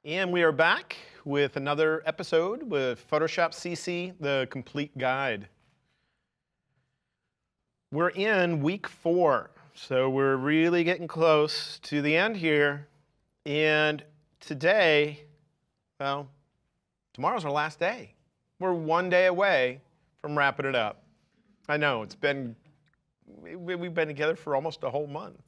And we are back with another episode with Photoshop CC, the complete guide. We're in week 4, so we're really getting close to the end here. And today, well, tomorrow's our last day. We're one day away from wrapping it up. I know, we've been together for almost a whole month.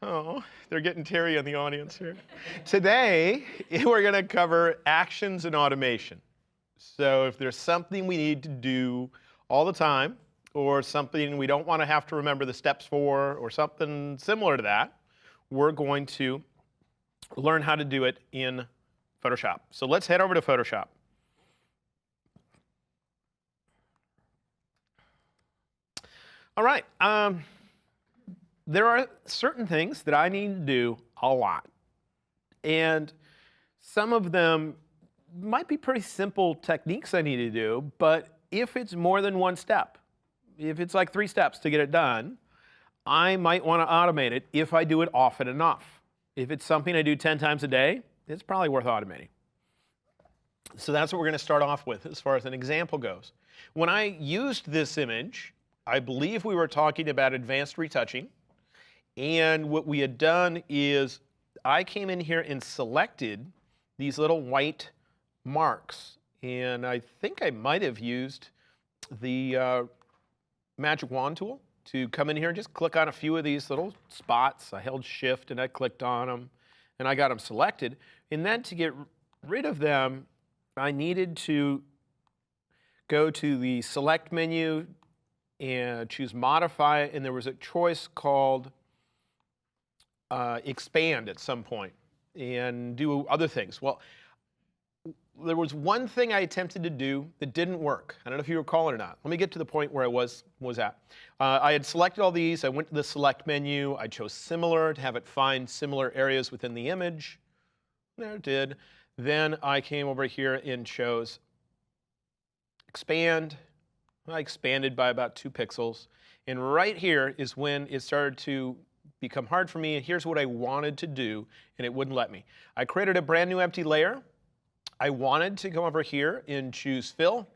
Oh, they're getting teary in the audience here. Today, we're going to cover actions and automation. So if there's something we need to do all the time, or something we don't want to have to remember the steps for, or something similar to that, we're going to learn how to do it in Photoshop. So let's head over to Photoshop. All right. There are certain things that I need to do a lot. And some of them might be pretty simple techniques I need to do, but if it's more than one step, if it's like 3 steps to get it done, I might want to automate it if I do it often enough. If it's something I do 10 times a day, it's probably worth automating. So that's what we're going to start off with as far as an example goes. When I used this image, I believe we were talking about advanced retouching. And what we had done is I came in here and selected these little white marks. And I think I might have used the magic wand tool to come in here and just click on a few of these little spots. I held shift and I clicked on them and I got them selected. And then to get rid of them, I needed to go to the select menu and choose modify, and there was a choice called expand at some point and do other things. Well, there was one thing I attempted to do that didn't work. I don't know if you recall it or not. Let me get to the point where I was at. I had selected all these. I went to the select menu. I chose similar to have it find similar areas within the image. There it did. Then I came over here and chose expand. I expanded by about 2 pixels. And right here is when it started to become hard for me. And here's what I wanted to do, and it wouldn't let me. I created a brand new empty layer. I wanted to go over here and choose fill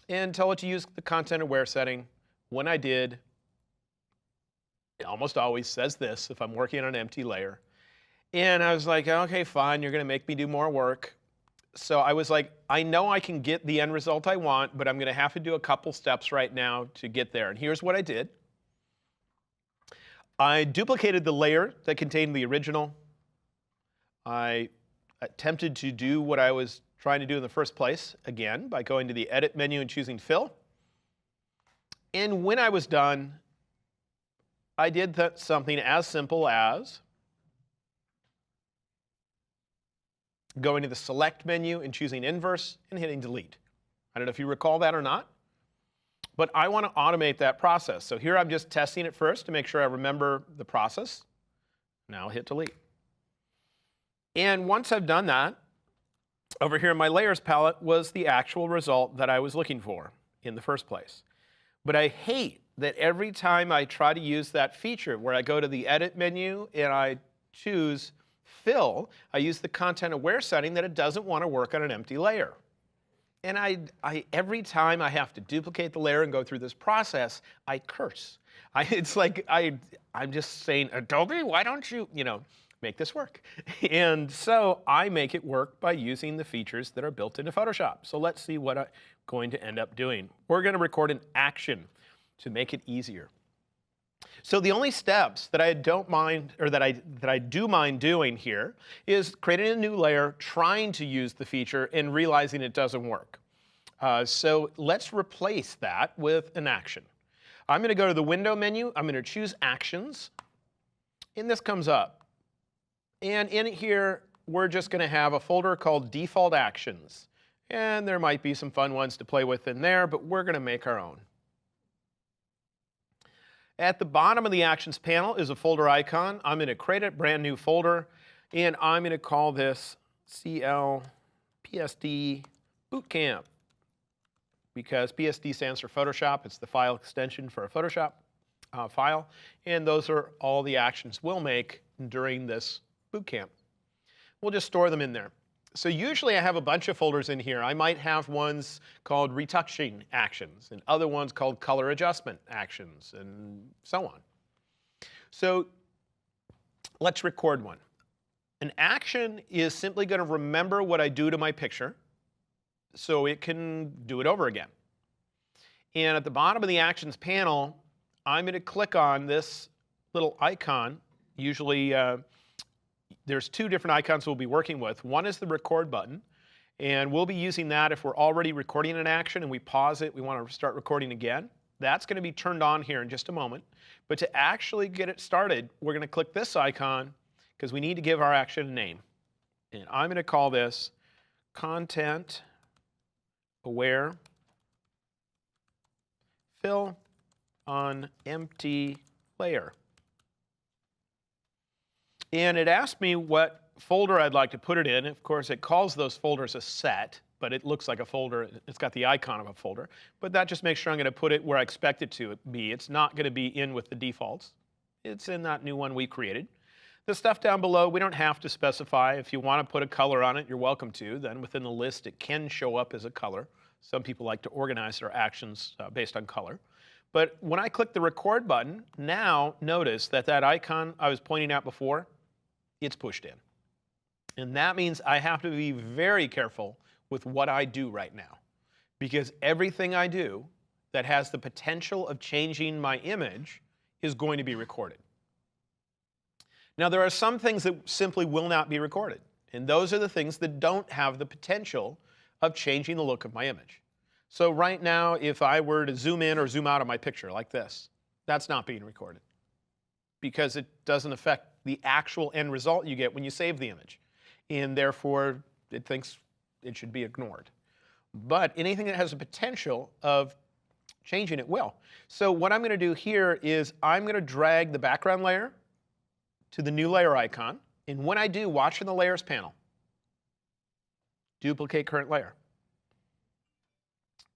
and tell it to use the content aware setting. When I did, it almost always says this if I'm working on an empty layer. And I was like, okay, fine, you're going to make me do more work. So I was like, I know I can get the end result I want, but I'm going to have to do a couple steps right now to get there. And here's what I did. I duplicated the layer that contained the original. I attempted to do what I was trying to do in the first place, again, by going to the Edit menu and choosing Fill. And when I was done, I did something as simple as going to the Select menu and choosing Inverse and hitting Delete. I don't know if you recall that or not, but I want to automate that process. So here I'm just testing it first to make sure I remember the process. Now I'll hit Delete. And once I've done that, over here in my Layers palette was the actual result that I was looking for in the first place. But I hate that every time I try to use that feature where I go to the Edit menu and I choose Fill, I use the Content Aware setting that it doesn't want to work on an empty layer. And every time I have to duplicate the layer and go through this process, I curse. It's like I'm just saying, Adobe, why don't you, make this work? And so I make it work by using the features that are built into Photoshop. So let's see what I'm going to end up doing. We're going to record an action to make it easier. So the only steps that I don't mind, or that I do mind doing here, is creating a new layer, trying to use the feature, and realizing it doesn't work. So let's replace that with an action. I'm going to go to the Window menu. I'm going to choose Actions, and this comes up. And in here, we're just going to have a folder called Default Actions. And there might be some fun ones to play with in there, but we're going to make our own. At the bottom of the Actions panel is a folder icon. I'm going to create a brand new folder, and I'm going to call this CLPSD Bootcamp, because PSD stands for Photoshop. It's the file extension for a Photoshop file, and those are all the actions we'll make during this bootcamp. we'll just store them in there. So usually I have a bunch of folders in here. I might have ones called retouching actions and other ones called color adjustment actions and so on. So let's record one. An action is simply going to remember what I do to my picture so it can do it over again. And at the bottom of the actions panel, I'm going to click on this little icon. Usually there's two different icons we'll be working with. One is the record button, and we'll be using that if we're already recording an action and we pause it, we want to start recording again. That's going to be turned on here in just a moment. But to actually get it started, we're going to click this icon because we need to give our action a name. And I'm going to call this Content Aware Fill on Empty Layer. And it asked me what folder I'd like to put it in. Of course, it calls those folders a set, but it looks like a folder. It's got the icon of a folder. But that just makes sure I'm going to put it where I expect it to be. It's not going to be in with the defaults. It's in that new one we created. The stuff down below, we don't have to specify. If you want to put a color on it, you're welcome to. Then within the list, it can show up as a color. Some people like to organize their actions based on color. But when I click the record button, now notice that that icon I was pointing out before, it's pushed in. And that means I have to be very careful with what I do right now, because everything I do that has the potential of changing my image is going to be recorded. Now, there are some things that simply will not be recorded, and those are the things that don't have the potential of changing the look of my image. So right now, if I were to zoom in or zoom out of my picture like this, that's not being recorded because it doesn't affect the actual end result you get when you save the image. And therefore, it thinks it should be ignored. But anything that has the potential of changing it will. So what I'm going to do here is I'm going to drag the background layer to the new layer icon. And when I do, watch in the layers panel. Duplicate current layer.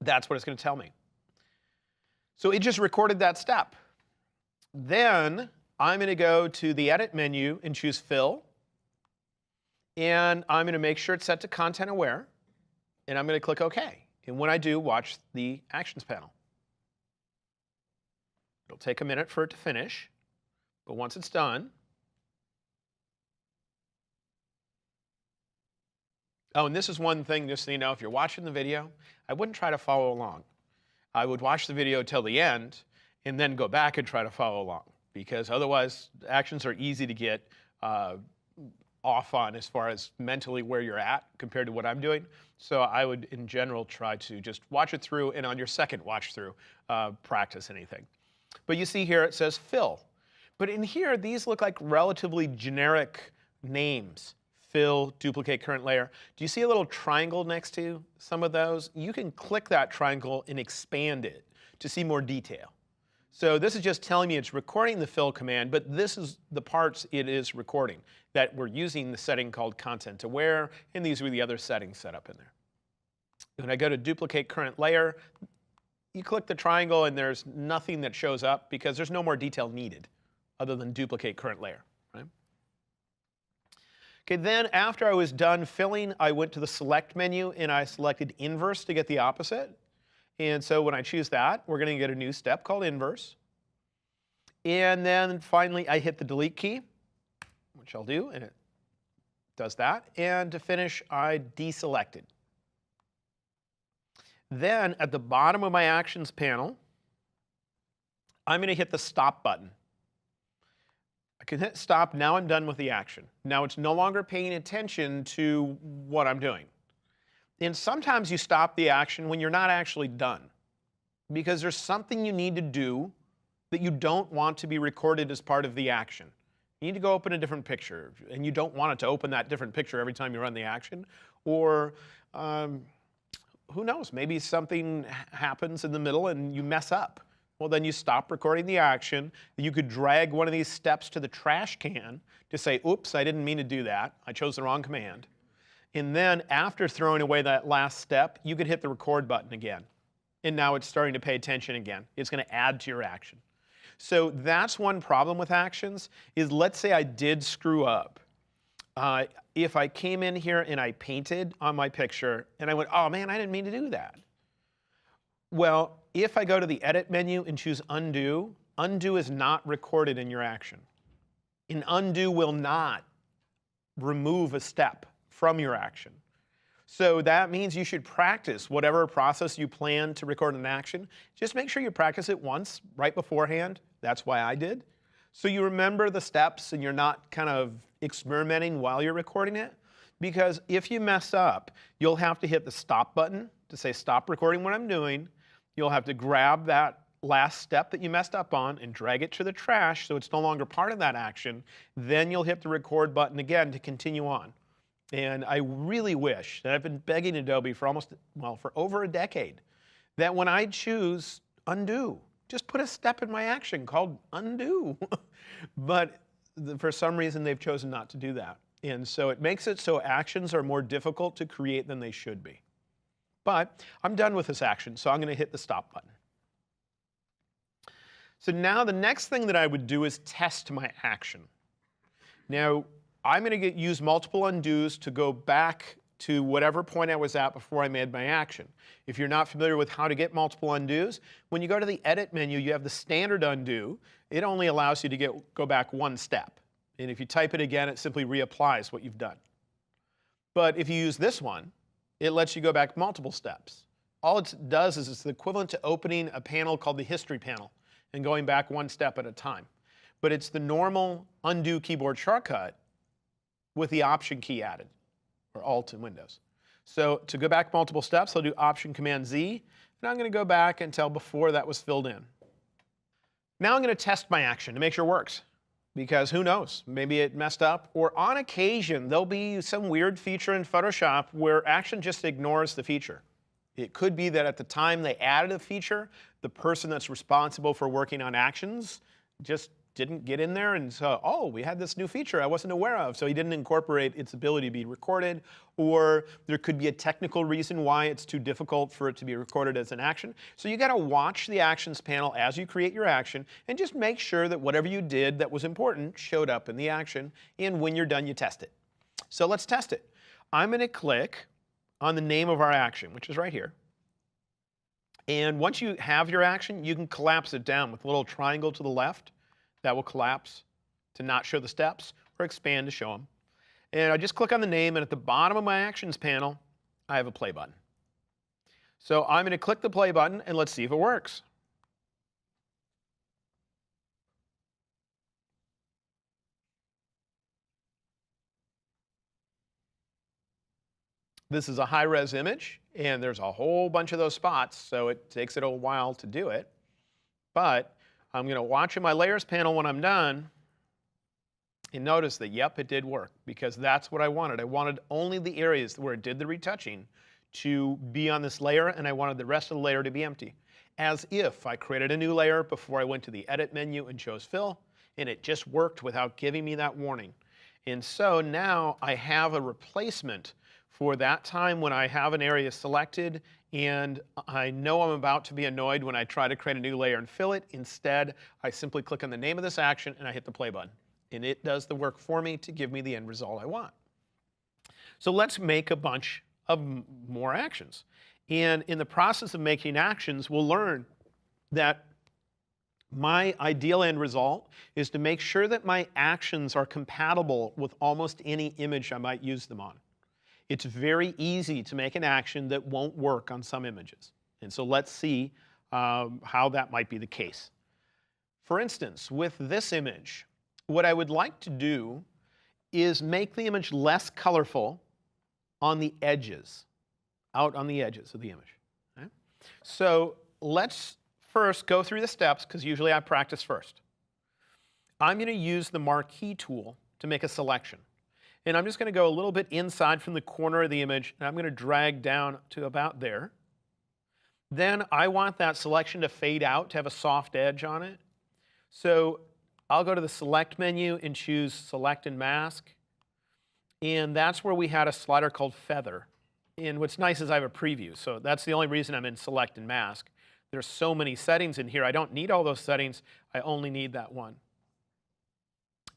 That's what it's going to tell me. So it just recorded that step. Then I'm going to go to the edit menu and choose fill. And I'm going to make sure it's set to content aware. And I'm going to click OK. And when I do, watch the actions panel. It'll take a minute for it to finish. But once it's done, oh, and this is one thing, just so you know, if you're watching the video, I wouldn't try to follow along. I would watch the video till the end and then go back and try to follow along, because otherwise actions are easy to get off on as far as mentally where you're at compared to what I'm doing. So I would, in general, try to just watch it through, and on your second watch through, practice anything. But you see here it says fill. But in here, these look like relatively generic names. Fill, duplicate current layer. Do you see a little triangle next to some of those? You can click that triangle and expand it to see more detail. So this is just telling me it's recording the fill command, but this is the parts it is recording that we're using the setting called content aware, and these are the other settings set up in there. When I go to duplicate current layer, you click the triangle and there's nothing that shows up because there's no more detail needed other than duplicate current layer. Right? Okay, then after I was done filling, I went to the select menu and I selected inverse to get the opposite. And so when I choose that, we're going to get a new step called inverse. And then finally, I hit the delete key, which I'll do, and it does that. And to finish, I deselected. Then at the bottom of my actions panel, I'm going to hit the stop button. I can hit stop. Now I'm done with the action. Now it's no longer paying attention to what I'm doing. And sometimes you stop the action when you're not actually done, because there's something you need to do that you don't want to be recorded as part of the action. You need to go open a different picture, and you don't want it to open that different picture every time you run the action. Or who knows, maybe something happens in the middle and you mess up. Well, then you stop recording the action. You could drag one of these steps to the trash can to say, oops, I didn't mean to do that. I chose the wrong command. And then after throwing away that last step, you could hit the record button again. And now it's starting to pay attention again. It's going to add to your action. So that's one problem with actions, is let's say I did screw up. if I came in here and I painted on my picture and I went, oh man, I didn't mean to do that. Well, if I go to the Edit menu and choose Undo, Undo is not recorded in your action. An undo will not remove a step from your action. So that means you should practice whatever process you plan to record an action. Just make sure you practice it once right beforehand. That's why I did. So you remember the steps and you're not kind of experimenting while you're recording it. Because if you mess up, you'll have to hit the stop button to say stop recording what I'm doing. You'll have to grab that last step that you messed up on and drag it to the trash so it's no longer part of that action. Then you'll hit the record button again to continue on. And I really wish that I've been begging Adobe for for over a decade, that when I choose undo, just put a step in my action called undo. But for some reason, they've chosen not to do that. And so it makes it so actions are more difficult to create than they should be. But I'm done with this action, so I'm going to hit the stop button. So now the next thing that I would do is test my action. Now, I'm going to use multiple undos to go back to whatever point I was at before I made my action. If you're not familiar with how to get multiple undos, when you go to the Edit menu, you have the standard undo. It only allows you to go back one step. And if you type it again, it simply reapplies what you've done. But if you use this one, it lets you go back multiple steps. All it does is it's the equivalent to opening a panel called the History panel and going back one step at a time. But it's the normal undo keyboard shortcut with the Option key added, or Alt in Windows. So to go back multiple steps, I'll do Option Command Z, and I'm going to go back until before that was filled in. Now I'm going to test my action to make sure it works, because who knows, maybe it messed up, or on occasion there'll be some weird feature in Photoshop where action just ignores the feature. It could be that at the time they added a feature, the person that's responsible for working on actions just didn't get in there and so, oh, we had this new feature I wasn't aware of, so he didn't incorporate its ability to be recorded, or there could be a technical reason why it's too difficult for it to be recorded as an action. So you got to watch the Actions panel as you create your action and just make sure that whatever you did that was important showed up in the action, and when you're done, you test it. So let's test it. I'm going to click on the name of our action, which is right here. And once you have your action, you can collapse it down with a little triangle to the left. That will collapse to not show the steps, or expand to show them. And I just click on the name, and at the bottom of my Actions panel, I have a play button. So I'm going to click the play button, and let's see if it works. This is a high-res image, and there's a whole bunch of those spots, so it takes it a while to do it. But I'm going to watch in my Layers panel when I'm done, and notice that, yep, it did work, because that's what I wanted. I wanted only the areas where it did the retouching to be on this layer, and I wanted the rest of the layer to be empty. As if I created a new layer before I went to the Edit menu and chose Fill, and it just worked without giving me that warning. And so now I have a replacement for that time when I have an area selected and I know I'm about to be annoyed when I try to create a new layer and fill it. Instead, I simply click on the name of this action and I hit the play button. And it does the work for me to give me the end result I want. So let's make a bunch of more actions. And in the process of making actions, we'll learn that my ideal end result is to make sure that my actions are compatible with almost any image I might use them on. It's very easy to make an action that won't work on some images. And so let's see how that might be the case. For instance, with this image, what I would like to do is make the image less colorful on the edges, out on the edges of the image. Okay? So let's first go through the steps, because usually I practice first. I'm going to use the Marquee tool to make a selection. And I'm just going to go a little bit inside from the corner of the image, and I'm going to drag down to about there. Then I want that selection to fade out, to have a soft edge on it. So I'll go to the Select menu and choose Select and Mask. And that's where we had a slider called Feather. And what's nice is I have a preview, so that's the only reason I'm in Select and Mask. There's so many settings in here, I don't need all those settings, I only need that one.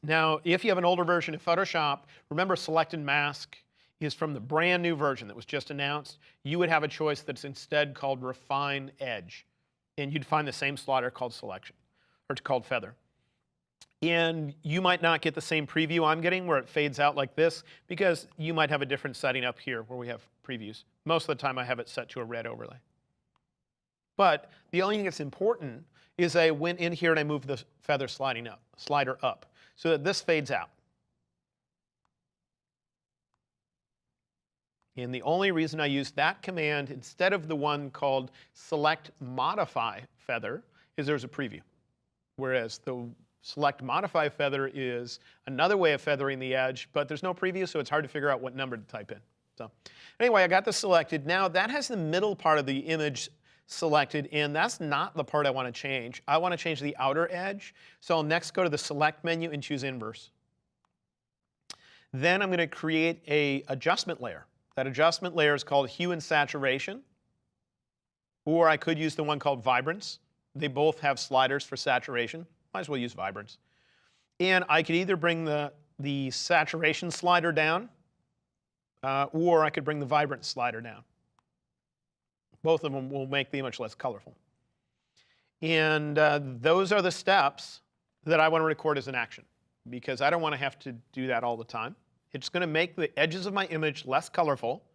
Now, if you have an older version of Photoshop, remember Select and Mask is from the brand new version that was just announced. You would have a choice that's instead called Refine Edge. And you'd find the same slider called Selection, or it's called Feather. And you might not get the same preview I'm getting where it fades out like this, because you might have a different setting up here where we have previews. Most of the time I have it set to a red overlay. But the only thing that's important is I went in here and I moved the feather slider up so that this fades out. And the only reason I used that command instead of the one called select modify feather is there's a preview. Whereas the select modify feather is another way of feathering the edge, but there's no preview, so it's hard to figure out what number to type in. So anyway, I got this selected. Now that has the middle part of the image selected, and that's not the part I want to change. I want to change the outer edge. So I'll next go to the select menu and choose inverse. Then I'm going to create an adjustment layer. That adjustment layer is called hue and saturation, or I could use the one called vibrance. They both have sliders for saturation. Might as well use vibrance. And I could either bring the saturation slider down, or I could bring the vibrance slider down. Both of them will make the image less colorful. And those are the steps that I want to record as an action, because I don't want to have to do that all the time. It's going to make the edges of my image less colorful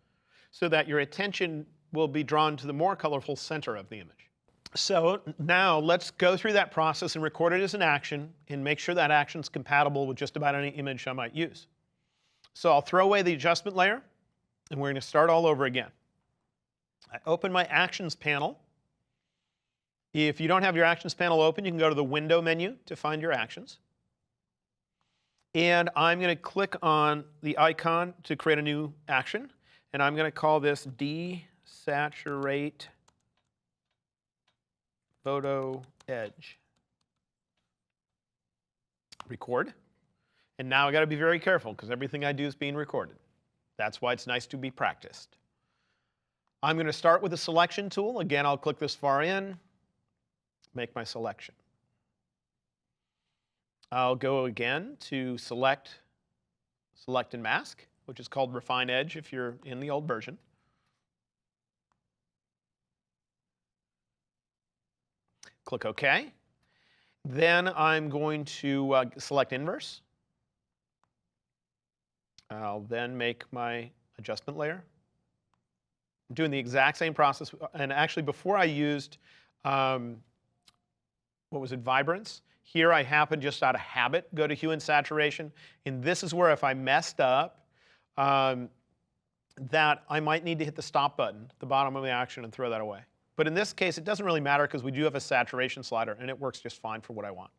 so that your attention will be drawn to the more colorful center of the image. So now let's go through that process and record it as an action and make sure that action is compatible with just about any image I might use. So I'll throw away the adjustment layer, and we're going to start all over again. I open my Actions panel. If you don't have your Actions panel open, you can go to the Window menu to find your actions. And I'm going to click on the icon to create a new action. And I'm going to call this Desaturate Photo Edge. Record. And now I got to be very careful because everything I do is being recorded. That's why it's nice to be practiced. I'm going to start with the selection tool. Again, I'll click this far in, make my selection. I'll go again to Select and Mask, which is called Refine Edge if you're in the old version. Click OK. Then I'm going to select Inverse. I'll then make my adjustment layer. I'm doing the exact same process. And actually, before I used, what was it, Vibrance? Here I happen, just out of habit, go to hue and saturation. And this is where if I messed up, that I might need to hit the stop button at the bottom of the action and throw that away. But in this case, it doesn't really matter because we do have a saturation slider, and it works just fine for what I want.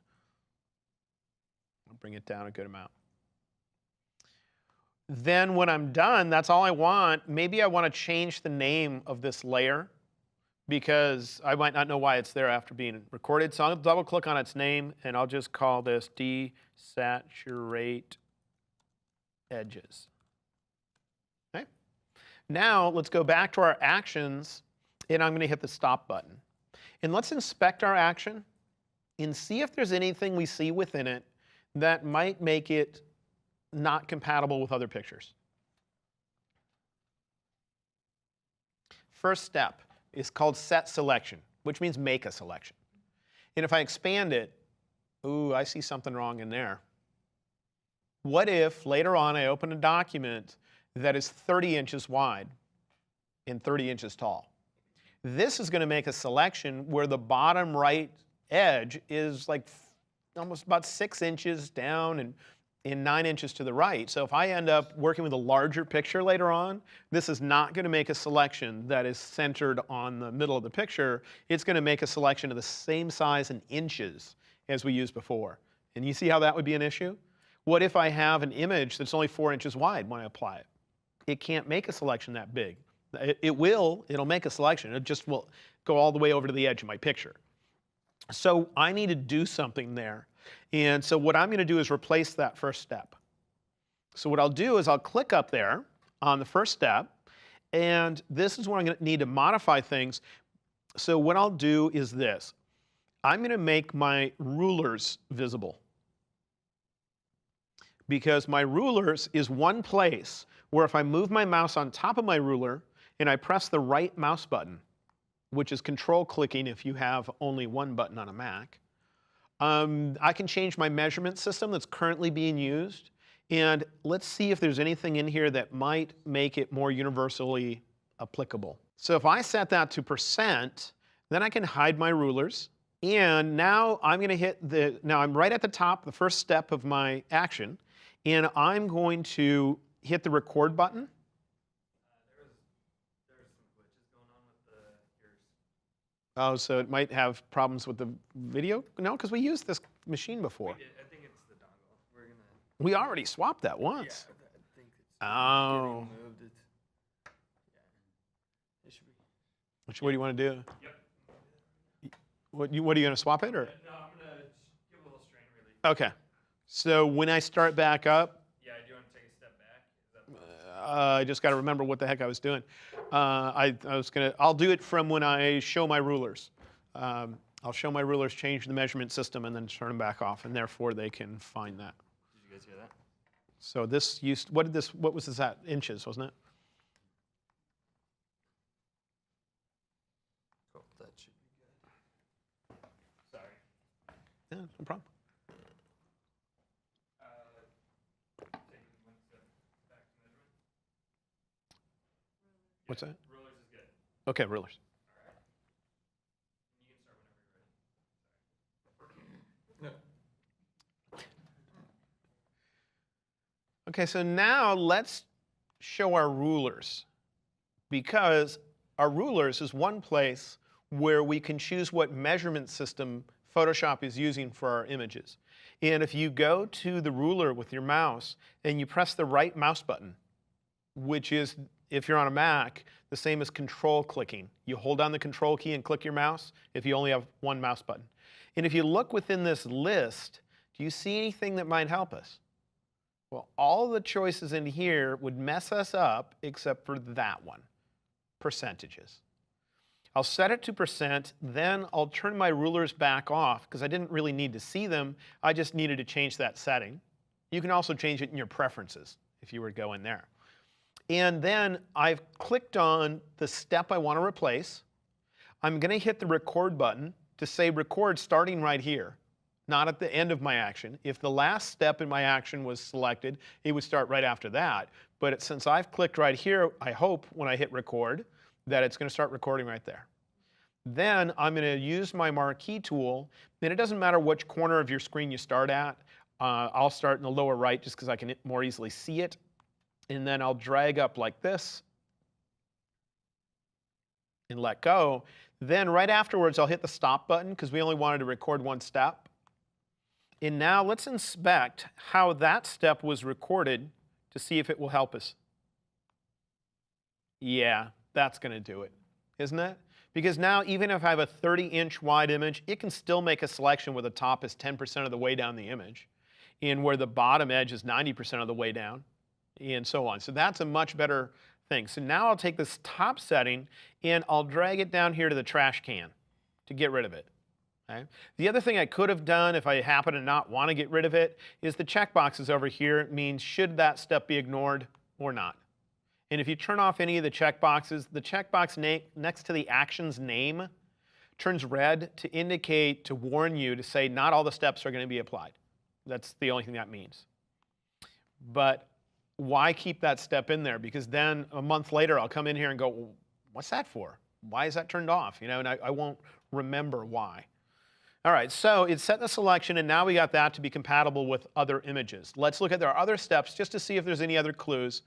I'll bring it down a good amount. Then when I'm done, that's all I want. Maybe I want to change the name of this layer because I might not know why it's there after being recorded. So I'll double click on its name and I'll just call this Desaturate Edges. Okay. Now let's go back to our actions and I'm going to hit the stop button. And let's inspect our action and see if there's anything we see within it that might make it not compatible with other pictures. First step is called Set Selection, which means make a selection. And if I expand it, ooh, I see something wrong in there. What if later on I open a document that is 30 inches wide and 30 inches tall? This is going to make a selection where the bottom right edge is like almost about 6 inches down and 9 inches to the right. So if I end up working with a larger picture later on, this is not going to make a selection that is centered on the middle of the picture. It's going to make a selection of the same size in inches as we used before. And you see how that would be an issue? What if I have an image that's only 4 inches wide when I apply it? It can't make a selection that big. It'll make a selection. It just will go all the way over to the edge of my picture. So I need to do something there. And so what I'm going to do is replace that first step. So what I'll do is I'll click up there on the first step, and this is where I'm going to need to modify things. So what I'll do is this. I'm going to make my rulers visible. because my rulers is one place where if I move my mouse on top of my ruler and I press the right mouse button, which is control clicking if you have only one button on a Mac, I can change my measurement system that's currently being used. And let's see if there's anything in here that might make it more universally applicable. So if I set that to %, then I can hide my rulers. And now I'm going to hit now I'm right at the top, the first step of my action. And I'm going to hit the record button. There was some glitches going on with yours. Oh, so it might have problems with the video? No, because we used this machine before. I think it's the dongle. We're gonna. We already swapped that once. Yeah, I think it's Oh. getting moved. It should be. What do you want to do? Yep. What are you going to swap it or? No, I'm gonna give a little strain relief. Okay. So when I start back up, Yeah, do you want to take a step back? Is that I just got to remember what the heck I was doing. I'll do it from when I show my rulers. I'll show my rulers, change the measurement system, and then turn them back off, and therefore they can find that. Did you guys hear that? So this used, what was this at? Inches, wasn't it? Cool, that should be good. Sorry. Yeah, no problem. Taking one step back to measurement. What's that? Rulers is good. Okay, rulers. All right. You can start whenever you're ready. Okay, so now let's show our rulers, because our rulers is one place where we can choose what measurement system Photoshop is using for our images. And if you go to the ruler with your mouse and you press the right mouse button, which is, if you're on a Mac, the same as control clicking. You hold down the control key and click your mouse if you only have one mouse button. And if you look within this list, do you see anything that might help us? Well, all the choices in here would mess us up except for that one, percentages. I'll set it to %, then I'll turn my rulers back off because I didn't really need to see them. I just needed to change that setting. You can also change it in your preferences if you were to go in there. And then I've clicked on the step I want to replace. I'm going to hit the record button to say record starting right here, not at the end of my action. If the last step in my action was selected, it would start right after that. But since I've clicked right here, I hope when I hit record that it's going to start recording right there. Then I'm going to use my marquee tool, and it doesn't matter which corner of your screen you start at. I'll start in the lower right just because I can more easily see it. And then I'll drag up like this and let go. Then right afterwards, I'll hit the stop button because we only wanted to record one step. And now let's inspect how that step was recorded to see if it will help us. Yeah, that's going to do it, isn't it? Because now even if I have a 30-inch wide image, it can still make a selection where the top is 10% of the way down the image and where the bottom edge is 90% of the way down, and so on. So that's a much better thing. So now I'll take this top setting and I'll drag it down here to the trash can to get rid of it. Okay? The other thing I could have done if I happen to not want to get rid of it is the checkboxes over here. It means should that step be ignored or not. And if you turn off any of the checkboxes, the checkbox next to the action's name turns red to indicate, to warn you, to say not all the steps are going to be applied. That's the only thing that means. But why keep that step in there? Because then a month later, I'll come in here and go, well, what's that for? Why is that turned off? You know, and I won't remember why. All right, so it's set the selection, and now we got that to be compatible with other images. Let's look at our other steps just to see if there's any other clues.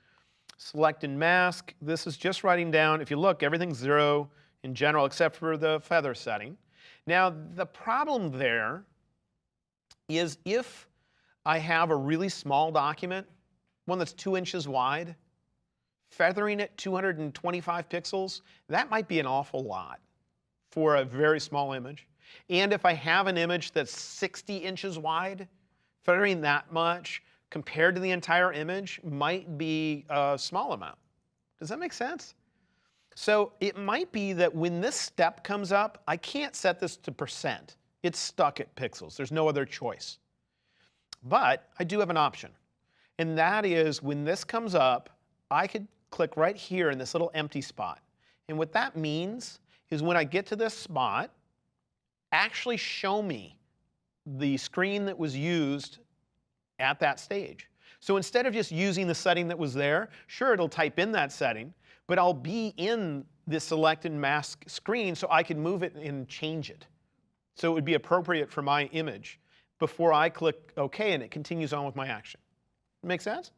Select and mask. This is just writing down, if you look, everything's 0 in general except for the feather setting. Now, the problem there is if I have a really small document, one that's 2 inches wide, feathering it 225 pixels, that might be an awful lot for a very small image. And if I have an image that's 60 inches wide, feathering that much compared to the entire image might be a small amount. Does that make sense? So it might be that when this step comes up, I can't set this to %. It's stuck at pixels. There's no other choice. But I do have an option. And that is when this comes up, I could click right here in this little empty spot. And what that means is when I get to this spot, actually show me the screen that was used at that stage. So instead of just using the setting that was there, sure, it'll type in that setting, but I'll be in the select and mask screen so I can move it and change it. So it would be appropriate for my image before I click OK and it continues on with my action. Make sense?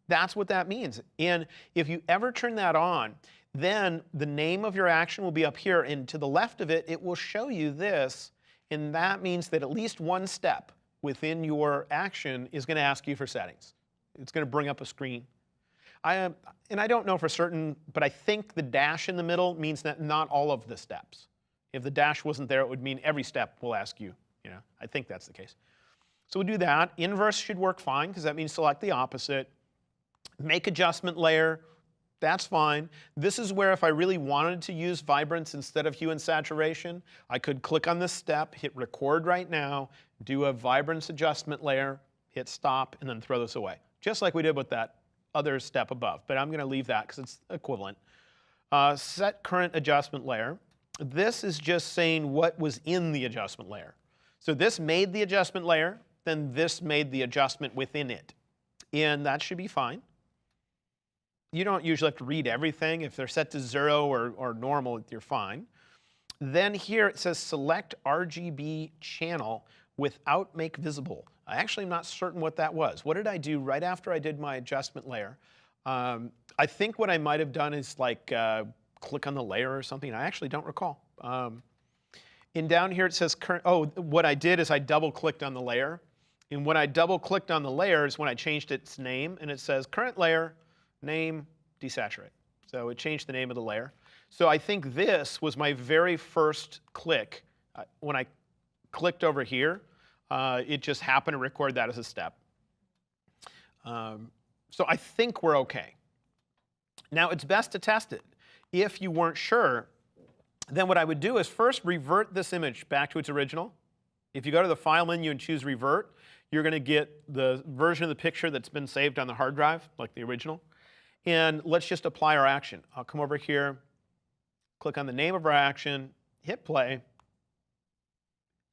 That's what that means. And if you ever turn that on, then the name of your action will be up here, and to the left of it, it will show you this, and that means that at least one step within your action is going to ask you for settings. It's going to bring up a screen. And I don't know for certain, but I think the dash in the middle means that not all of the steps. If the dash wasn't there, it would mean every step will ask you. I think that's the case. So we'll do that. Inverse should work fine, because that means select the opposite. Make adjustment layer. That's fine. This is where if I really wanted to use vibrance instead of hue and saturation, I could click on this step, hit record right now, do a vibrance adjustment layer, hit stop, and then throw this away. Just like we did with that other step above. But I'm going to leave that because it's equivalent. Set current adjustment layer. This is just saying what was in the adjustment layer. So this made the adjustment layer, then this made the adjustment within it. And that should be fine. You don't usually have to read everything. If they're set to 0 or normal, you're fine. Then here it says select RGB channel without make visible. I actually am not certain what that was. What did I do right after I did my adjustment layer? I think what I might have done is like click on the layer or something. I actually don't recall. And down here it says current. Oh, what I did is I double clicked on the layer. And when I double clicked on the layer is when I changed its name, and it says current layer, name, desaturate. So it changed the name of the layer. So I think this was my very first click. When I clicked over here, it just happened to record that as a step. So I think we're OK. Now, it's best to test it. If you weren't sure, then what I would do is first revert this image back to its original. If you go to the File menu and choose Revert, you're going to get the version of the picture that's been saved on the hard drive, like the original. And let's just apply our action. I'll come over here, click on the name of our action, hit play.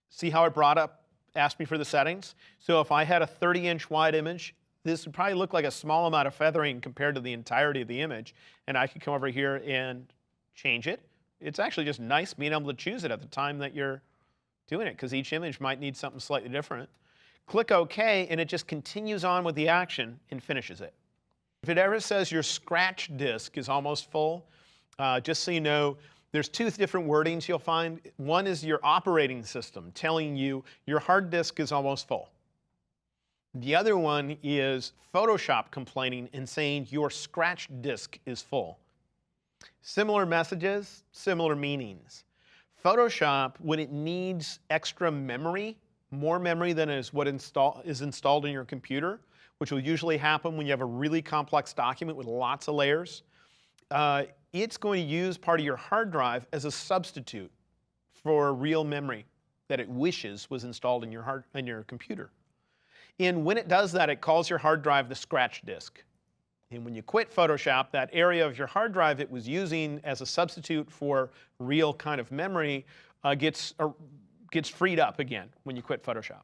See how it brought up, asked me for the settings? So if I had a 30-inch wide image, this would probably look like a small amount of feathering compared to the entirety of the image. And I could come over here and change it. It's actually just nice being able to choose it at the time that you're doing it, because each image might need something slightly different. Click OK, and it just continues on with the action and finishes it. If it ever says your scratch disk is almost full, just so you know, there's two different wordings you'll find. One is your operating system telling you your hard disk is almost full. The other one is Photoshop complaining and saying your scratch disk is full. Similar messages, similar meanings. Photoshop, when it needs extra memory, more memory than is what is installed in your computer, which will usually happen when you have a really complex document with lots of layers, it's going to use part of your hard drive as a substitute for real memory that it wishes was installed in your computer. And when it does that, it calls your hard drive the scratch disk. And when you quit Photoshop, that area of your hard drive it was using as a substitute for real kind of memory gets freed up again when you quit Photoshop.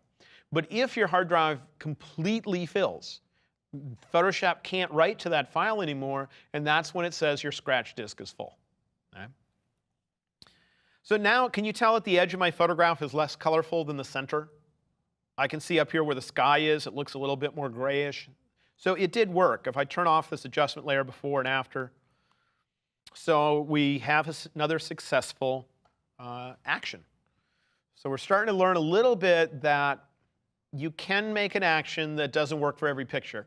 But if your hard drive completely fills, Photoshop can't write to that file anymore, and that's when it says your scratch disk is full. Okay? So now, can you tell that the edge of my photograph is less colorful than the center? I can see up here where the sky is, it looks a little bit more grayish. So it did work. If I turn off this adjustment layer before and after, so we have another successful action. So we're starting to learn a little bit that you can make an action that doesn't work for every picture,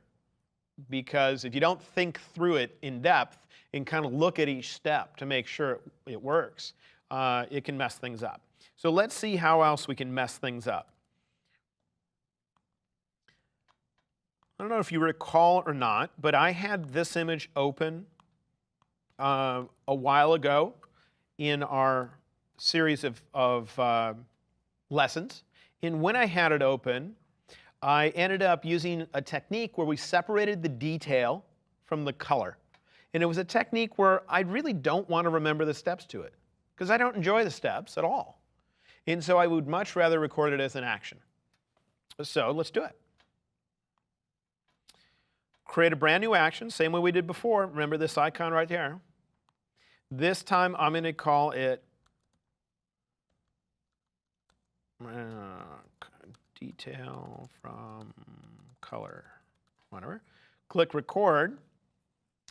because if you don't think through it in depth and kind of look at each step to make sure it works, it can mess things up. So let's see how else we can mess things up. I don't know if you recall or not, but I had this image open a while ago in our series of lessons. And when I had it open, I ended up using a technique where we separated the detail from the color. And it was a technique where I really don't want to remember the steps to it, because I don't enjoy the steps at all. And so I would much rather record it as an action. So let's do it. Create a brand new action, same way we did before. Remember this icon right there. This time I'm going to call it detail from color, whatever. Click record.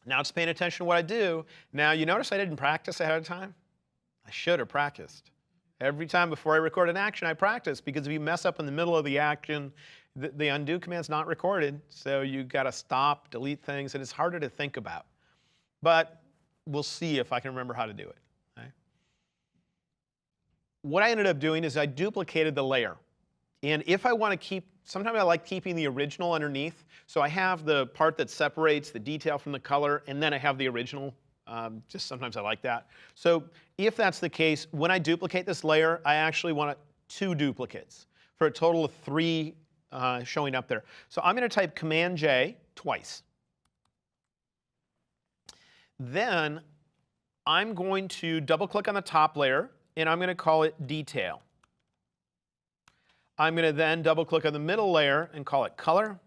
Now it's paying attention to what I do. Now you notice I didn't practice ahead of time? I should have practiced. Every time before I record an action, I practice, because if you mess up in the middle of the action, the undo command's not recorded, so you've got to stop, delete things, and it's harder to think about. But we'll see if I can remember how to do it. Okay? What I ended up doing is I duplicated the layer. And if I want to keep, sometimes I like keeping the original underneath. So I have the part that separates the detail from the color, and then I have the original. Just sometimes I like that. So if that's the case, when I duplicate this layer, I actually want 2 duplicates for a total of 3 showing up there. So I'm going to type Command J twice. Then I'm going to double click on the top layer, and I'm going to call it Detail. I'm going to then double click on the middle layer and call it Color.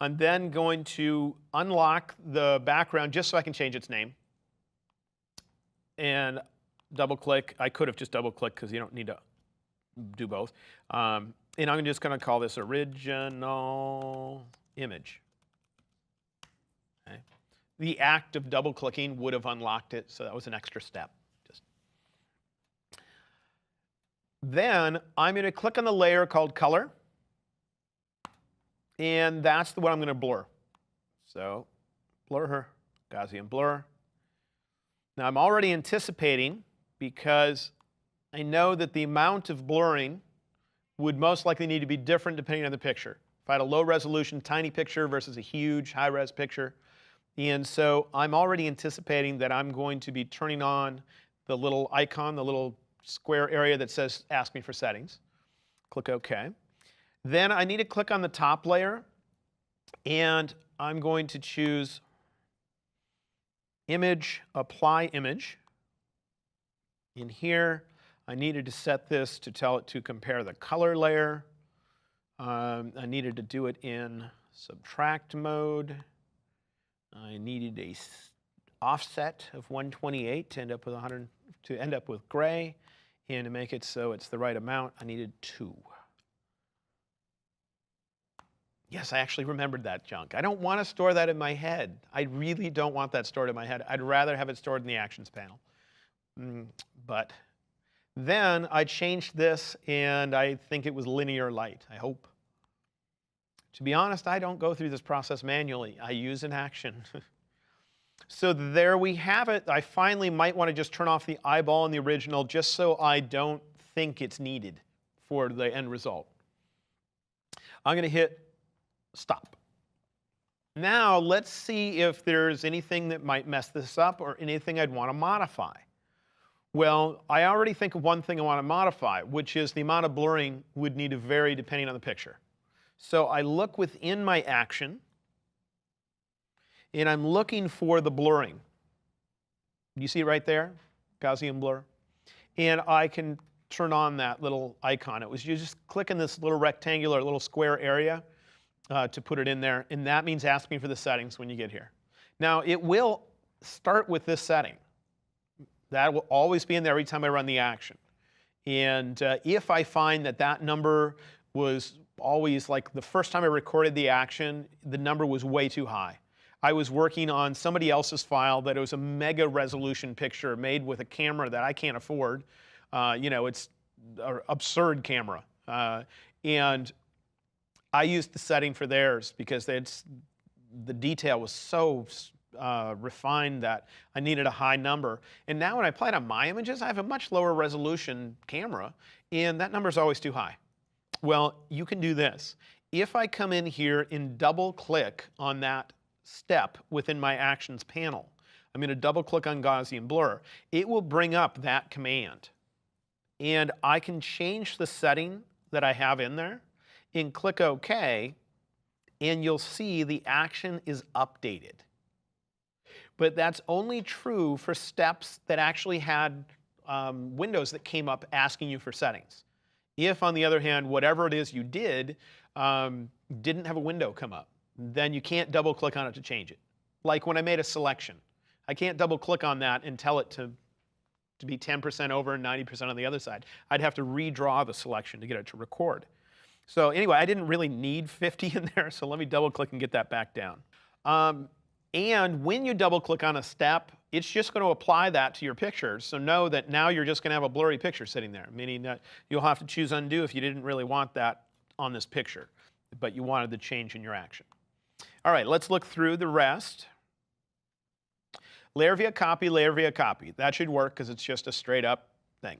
I'm then going to unlock the background just so I can change its name. And double click. I could have just double clicked because you don't need to do both. And I'm just going to call this Original Image. Okay. The act of double clicking would have unlocked it, so that was an extra step. Then I'm going to click on the layer called Color. And that's the one I'm going to blur. So blur her, Gaussian blur. Now I'm already anticipating, because I know that the amount of blurring would most likely need to be different depending on the picture. If I had a low resolution, tiny picture versus a huge high res picture. And so I'm already anticipating that I'm going to be turning on the little icon, the little square area that says ask me for settings. Click OK. Then I need to click on the top layer, and I'm going to choose Image, Apply Image. In here, I needed to set this to tell it to compare the color layer. I needed to do it in subtract mode. I needed a offset of 128 to end up with 100, to end up with gray, and to make it so it's the right amount, I needed 2. Yes, I actually remembered that junk. I don't want to store that in my head. I really don't want that stored in my head. I'd rather have it stored in the Actions panel. But then I changed this, and I think it was linear light, I hope. To be honest, I don't go through this process manually. I use an action. So there we have it. I finally might want to just turn off the eyeball in the original just so I don't think it's needed for the end result. I'm going to hit stop. Now let's see if there's anything that might mess this up or anything I'd want to modify. Well, I already think of one thing I want to modify, which is the amount of blurring would need to vary depending on the picture. So I look within my action, and I'm looking for the blurring. You see it right there? Gaussian blur. And I can turn on that little icon. It was you just click in this little rectangular, little square area to put it in there, and that means asking for the settings when you get here. Now, it will start with this setting. That will always be in there every time I run the action. And if I find that that number was always, like the first time I recorded the action, the number was way too high. I was working on somebody else's file that it was a mega resolution picture made with a camera that I can't afford. You know, it's an absurd camera. And I used the setting for theirs because the detail was so refined that I needed a high number. And now when I apply it on my images, I have a much lower resolution camera, and that number is always too high. Well, you can do this. If I come in here and double click on that step within my Actions panel, I'm going to double click on Gaussian blur. It will bring up that command. And I can change the setting that I have in there. and click OK, and you'll see the action is updated. But that's only true for steps that actually had windows that came up asking you for settings. If, on the other hand, whatever it is you did didn't have a window come up, then you can't double click on it to change it. Like when I made a selection. I can't double click on that and tell it to be 10% over and 90% on the other side. I'd have to redraw the selection to get it to record. So anyway, I didn't really need 50 in there, so let me double click and get that back down. And when you double click on a step, it's just going to apply that to your picture. So know that now you're just going to have a blurry picture sitting there, meaning that you'll have to choose undo if you didn't really want that on this picture, but you wanted the change in your action. All right, let's look through the rest. Layer via copy, layer via copy. That should work because it's just a straight up thing.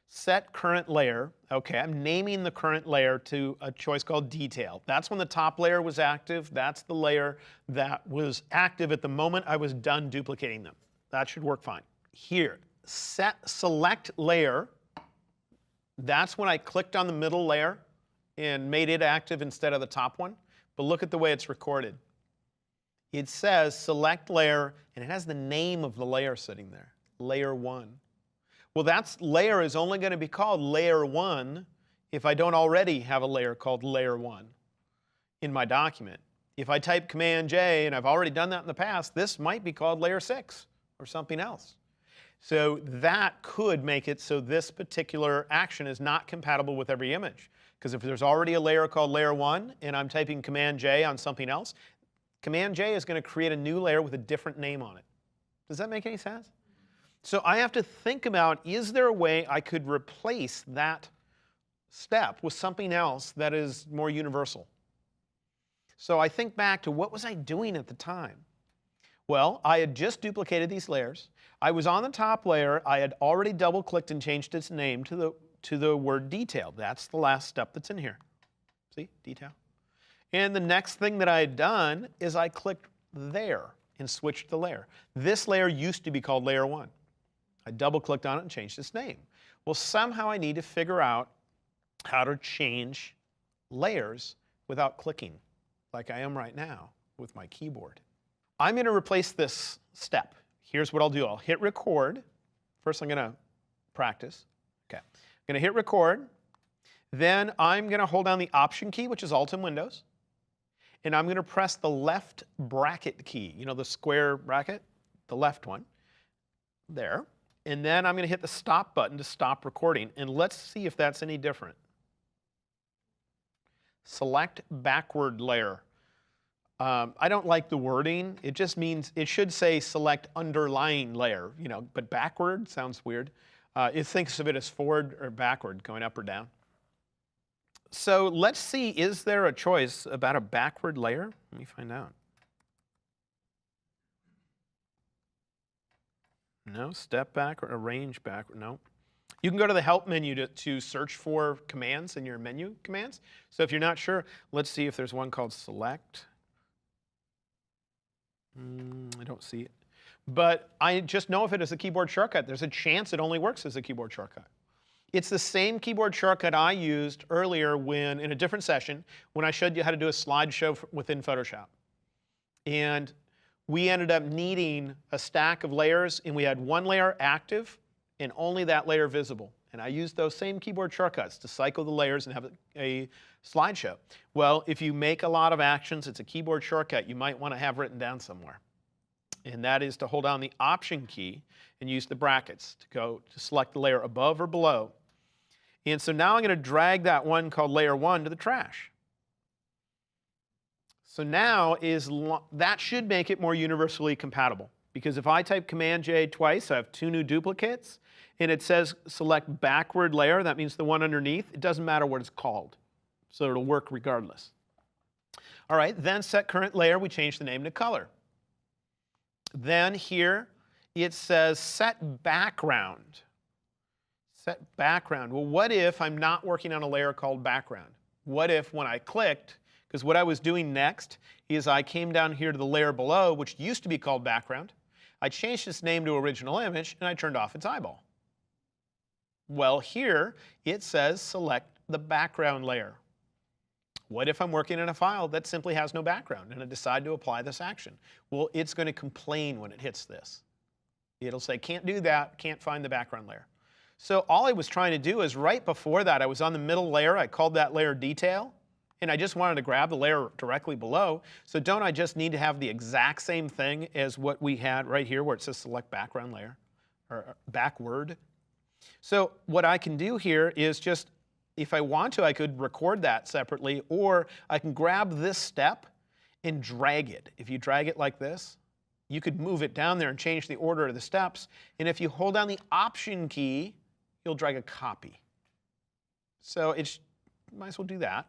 Set current layer. Okay, I'm naming the current layer to a choice called detail. That's when the top layer was active. That's the layer that was active at the moment I was done duplicating them. That should work fine. Here, set select layer. That's when I clicked on the middle layer and made it active instead of the top one. But look at the way it's recorded. It says select layer, and it has the name of the layer sitting there, layer 1. Well, that layer is only going to be called layer 1 if I don't already have a layer called layer 1 in my document. If I type Command J, and I've already done that in the past, this might be called layer 6 or something else. So that could make it so this particular action is not compatible with every image. Because if there's already a layer called layer 1 and I'm typing Command J on something else, Command J is going to create a new layer with a different name on it. Does that make any sense? So I have to think about, is there a way I could replace that step with something else that is more universal? So I think back to what was I doing at the time? Well, I had just duplicated these layers. I was on the top layer. I had already double-clicked and changed its name to the word detail. That's the last step that's in here. See, detail. And the next thing that I had done is I clicked there and switched the layer. This layer used to be called layer 1. I double-clicked on it and changed its name. Well, somehow I need to figure out how to change layers without clicking, like I am right now with my keyboard. I'm going to replace this step. Here's what I'll do. I'll hit record. First, I'm going to practice. Okay. I'm going to hit record. Then I'm going to hold down the Option key, which is Alt in Windows. And I'm going to press the left bracket key. You know, the square bracket? The left one. There. And then I'm going to hit the stop button to stop recording. And let's see if that's any different. Select backward layer. I don't like the wording. It just means, it should say select underlying layer, you know, but backward sounds weird. It thinks of it as forward or backward, going up or down. So let's see, is there a choice about a backward layer? Let me find out. No, step back or arrange backward, no. You can go to the help menu to search for commands in your menu commands. So if you're not sure, let's see if there's one called select. I don't see it. But I just know if it is a keyboard shortcut. There's a chance it only works as a keyboard shortcut. It's the same keyboard shortcut I used earlier when, in a different session, when I showed you how to do a slideshow within Photoshop. And we ended up needing a stack of layers, and we had one layer active and only that layer visible. And I used those same keyboard shortcuts to cycle the layers and have a slideshow. Well, if you make a lot of actions, it's a keyboard shortcut you might want to have written down somewhere. And that is to hold down the Option key and use the brackets to go to select the layer above or below. And so now I'm going to drag that one called layer 1 to the trash. So now that should make it more universally compatible. Because if I type Command J twice, I have 2 new duplicates. And it says select backward layer. That means the one underneath. It doesn't matter what it's called. So it'll work regardless. All right, then set current layer. We change the name to color. Then here it says set background. Set background. Well, what if I'm not working on a layer called background? What if when I clicked, because what I was doing next is I came down here to the layer below, which used to be called background. I changed its name to original image, and I turned off its eyeball. Well, here it says select the background layer. What if I'm working in a file that simply has no background and I decide to apply this action? Well, it's going to complain when it hits this. It'll say, can't do that, can't find the background layer. So all I was trying to do is right before that, I was on the middle layer. I called that layer detail. And I just wanted to grab the layer directly below. So don't I just need to have the exact same thing as what we had right here where it says select background layer, or backward? So what I can do here is just, if I want to, I could record that separately, or I can grab this step and drag it. If you drag it like this, you could move it down there and change the order of the steps. And if you hold down the Option key, you'll drag a copy. So it's, might as well do that.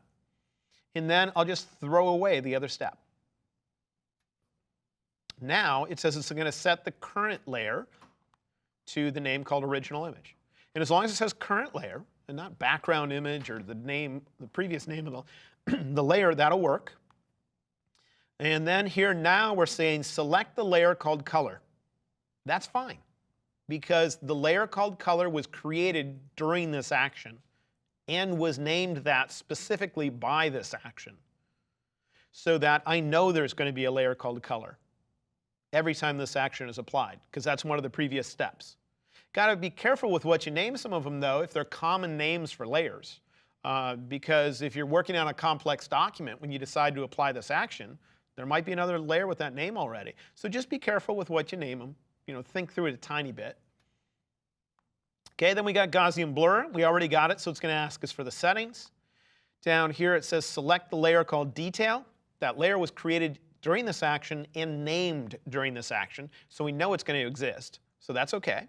And then I'll just throw away the other step. Now it says it's going to set the current layer to the name called original image. And as long as it says current layer and not background image or the name, the previous name of the layer, that'll work. And then here now we're saying select the layer called color. That's fine, because the layer called color was created during this action and was named that specifically by this action, so that I know there's going to be a layer called color every time this action is applied, because that's one of the previous steps. Got to be careful with what you name some of them, though, if they're common names for layers. Because if you're working on a complex document, when you decide to apply this action, there might be another layer with that name already. So just be careful with what you name them. You know, think through it a tiny bit. Okay, then we got Gaussian blur. We already got it, so it's going to ask us for the settings. Down here it says select the layer called detail. That layer was created during this action and named during this action, so we know it's going to exist. So that's okay.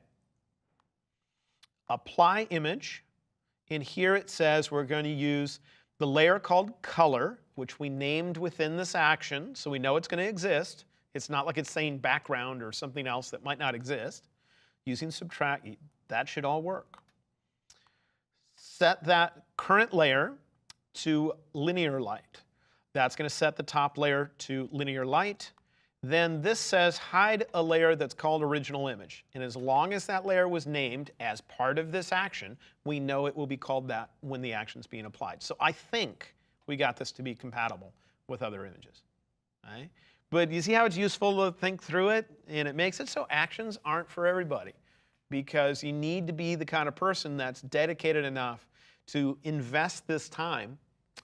Apply image. And here it says we're going to use the layer called color, which we named within this action, so we know it's going to exist. It's not like it's saying background or something else that might not exist. Using subtract, that should all work. Set that current layer to linear light. That's going to set the top layer to linear light. Then this says hide a layer that's called original image. And as long as that layer was named as part of this action, we know it will be called that when the action's being applied. So I think we got this to be compatible with other images. Right? But you see how it's useful to think through it? And it makes it so actions aren't for everybody, because you need to be the kind of person that's dedicated enough to invest this time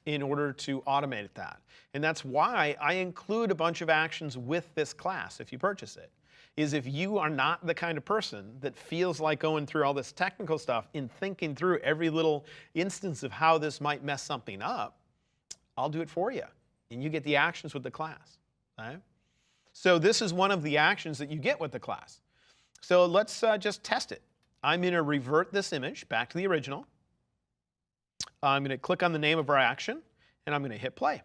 in order to automate that. And that's why I include a bunch of actions with this class if you purchase it, is if you are not the kind of person that feels like going through all this technical stuff and thinking through every little instance of how this might mess something up, I'll do it for you. And you get the actions with the class. Right? So this is one of the actions that you get with the class. So let's just test it. I'm going to revert this image back to the original. I'm going to click on the name of our action, and I'm going to hit play.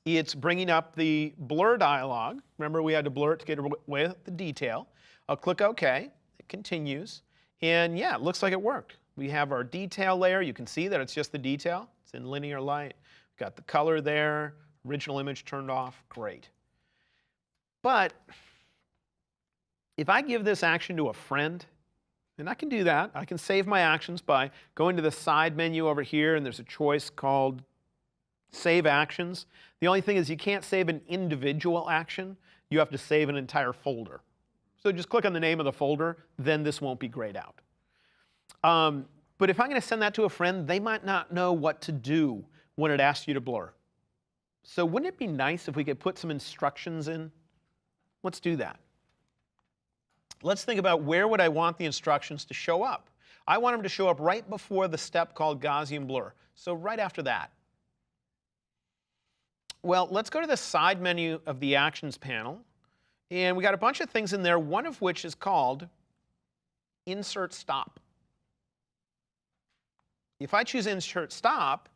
It's bringing up the blur dialog. Remember, we had to blur it to get away with the detail. I'll click OK. It continues. And yeah, it looks like it worked. We have our detail layer. You can see that it's just the detail. It's in linear light. We've got the color there. Original image turned off. Great. But if I give this action to a friend, and I can do that. I can save my actions by going to the side menu over here, and there's a choice called Save Actions. The only thing is you can't save an individual action. You have to save an entire folder. So just click on the name of the folder, then this won't be grayed out. But if I'm going to send that to a friend, they might not know what to do when it asks you to blur. So wouldn't it be nice if we could put some instructions in? Let's do that. Let's think about where would I want the instructions to show up. I want them to show up right before the step called Gaussian blur, so right after that. Well, let's go to the side menu of the Actions panel, and we got a bunch of things in there, one of which is called Insert Stop. If I choose Insert Stop,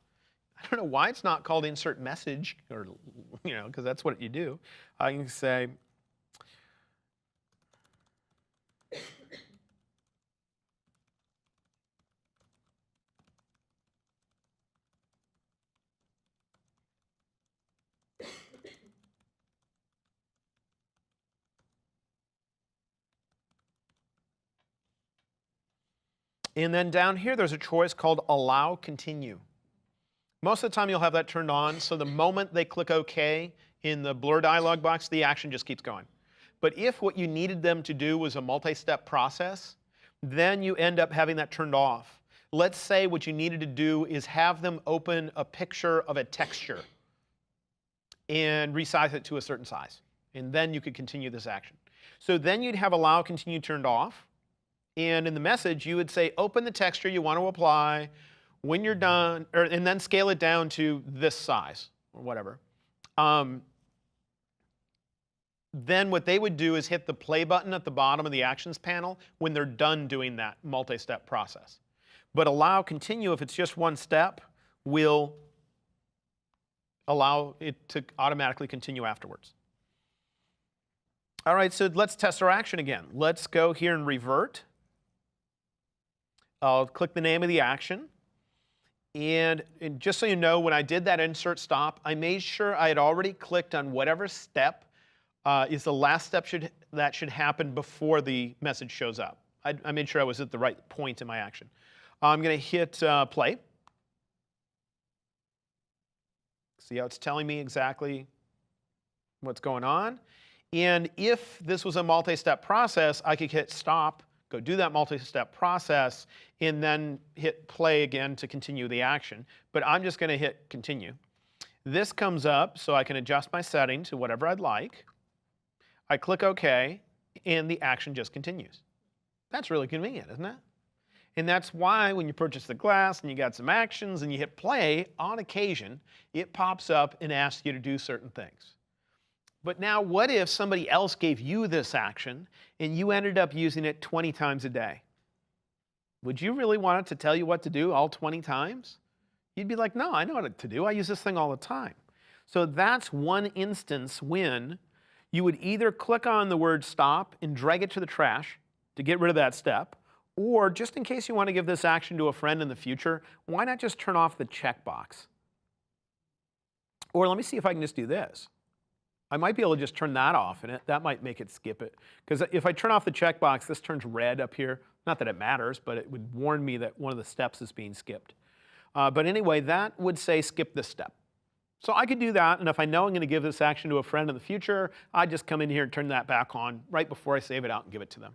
I don't know why it's not called Insert Message, or because that's what you do. I can say, and then down here there's a choice called Allow Continue. Most of the time you'll have that turned on, so the moment they click OK in the blur dialog box, the action just keeps going. But if what you needed them to do was a multi-step process, then you end up having that turned off. Let's say what you needed to do is have them open a picture of a texture and resize it to a certain size. And then you could continue this action. So then you'd have allow continue turned off. And in the message, you would say, open the texture you want to apply. When you're done, and then scale it down to this size or whatever. Then what they would do is hit the play button at the bottom of the actions panel when they're done doing that multi-step process. But allow continue, if it's just one step, will allow it to automatically continue afterwards. All right, so let's test our action again. Let's go here and revert. I'll click the name of the action. And just so you know, when I did that insert stop, I made sure I had already clicked on whatever step is the last step that should happen before the message shows up. I made sure I was at the right point in my action. I'm going to hit play. See how it's telling me exactly what's going on. And if this was a multi-step process, I could hit stop, go do that multi-step process, and then hit play again to continue the action. But I'm just going to hit continue. This comes up so I can adjust my setting to whatever I'd like. I click OK, and the action just continues. That's really convenient, isn't it? And that's why when you purchase the glass and you got some actions and you hit play, on occasion, it pops up and asks you to do certain things. But now what if somebody else gave you this action and you ended up using it 20 times a day? Would you really want it to tell you what to do all 20 times? You'd be like, no, I know what to do. I use this thing all the time. So that's one instance when you would either click on the word stop and drag it to the trash to get rid of that step, or just in case you want to give this action to a friend in the future, why not just turn off the checkbox? Or let me see if I can just do this. I might be able to just turn that off, and that might make it skip it. Because if I turn off the checkbox, this turns red up here. Not that it matters, but it would warn me that one of the steps is being skipped. But anyway, that would say skip this step. So I could do that, and if I know I'm going to give this action to a friend in the future, I just come in here and turn that back on right before I save it out and give it to them.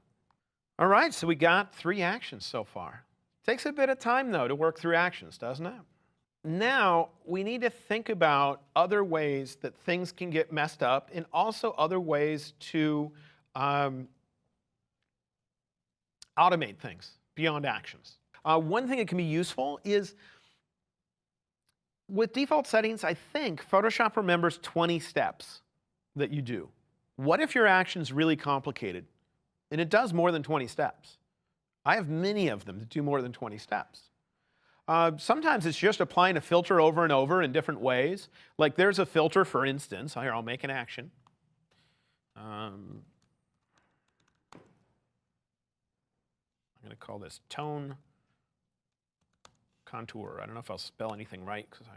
All right, so we got 3 actions so far. Takes a bit of time, though, to work through actions, doesn't it? Now, we need to think about other ways that things can get messed up and also other ways to automate things beyond actions. One thing that can be useful is with default settings, I think Photoshop remembers 20 steps that you do. What if your action's really complicated and it does more than 20 steps? I have many of them that do more than 20 steps. Sometimes it's just applying a filter over and over in different ways. Like there's a filter, for instance. Here, I'll make an action. I'm going to call this tone contour. I don't know if I'll spell anything right, because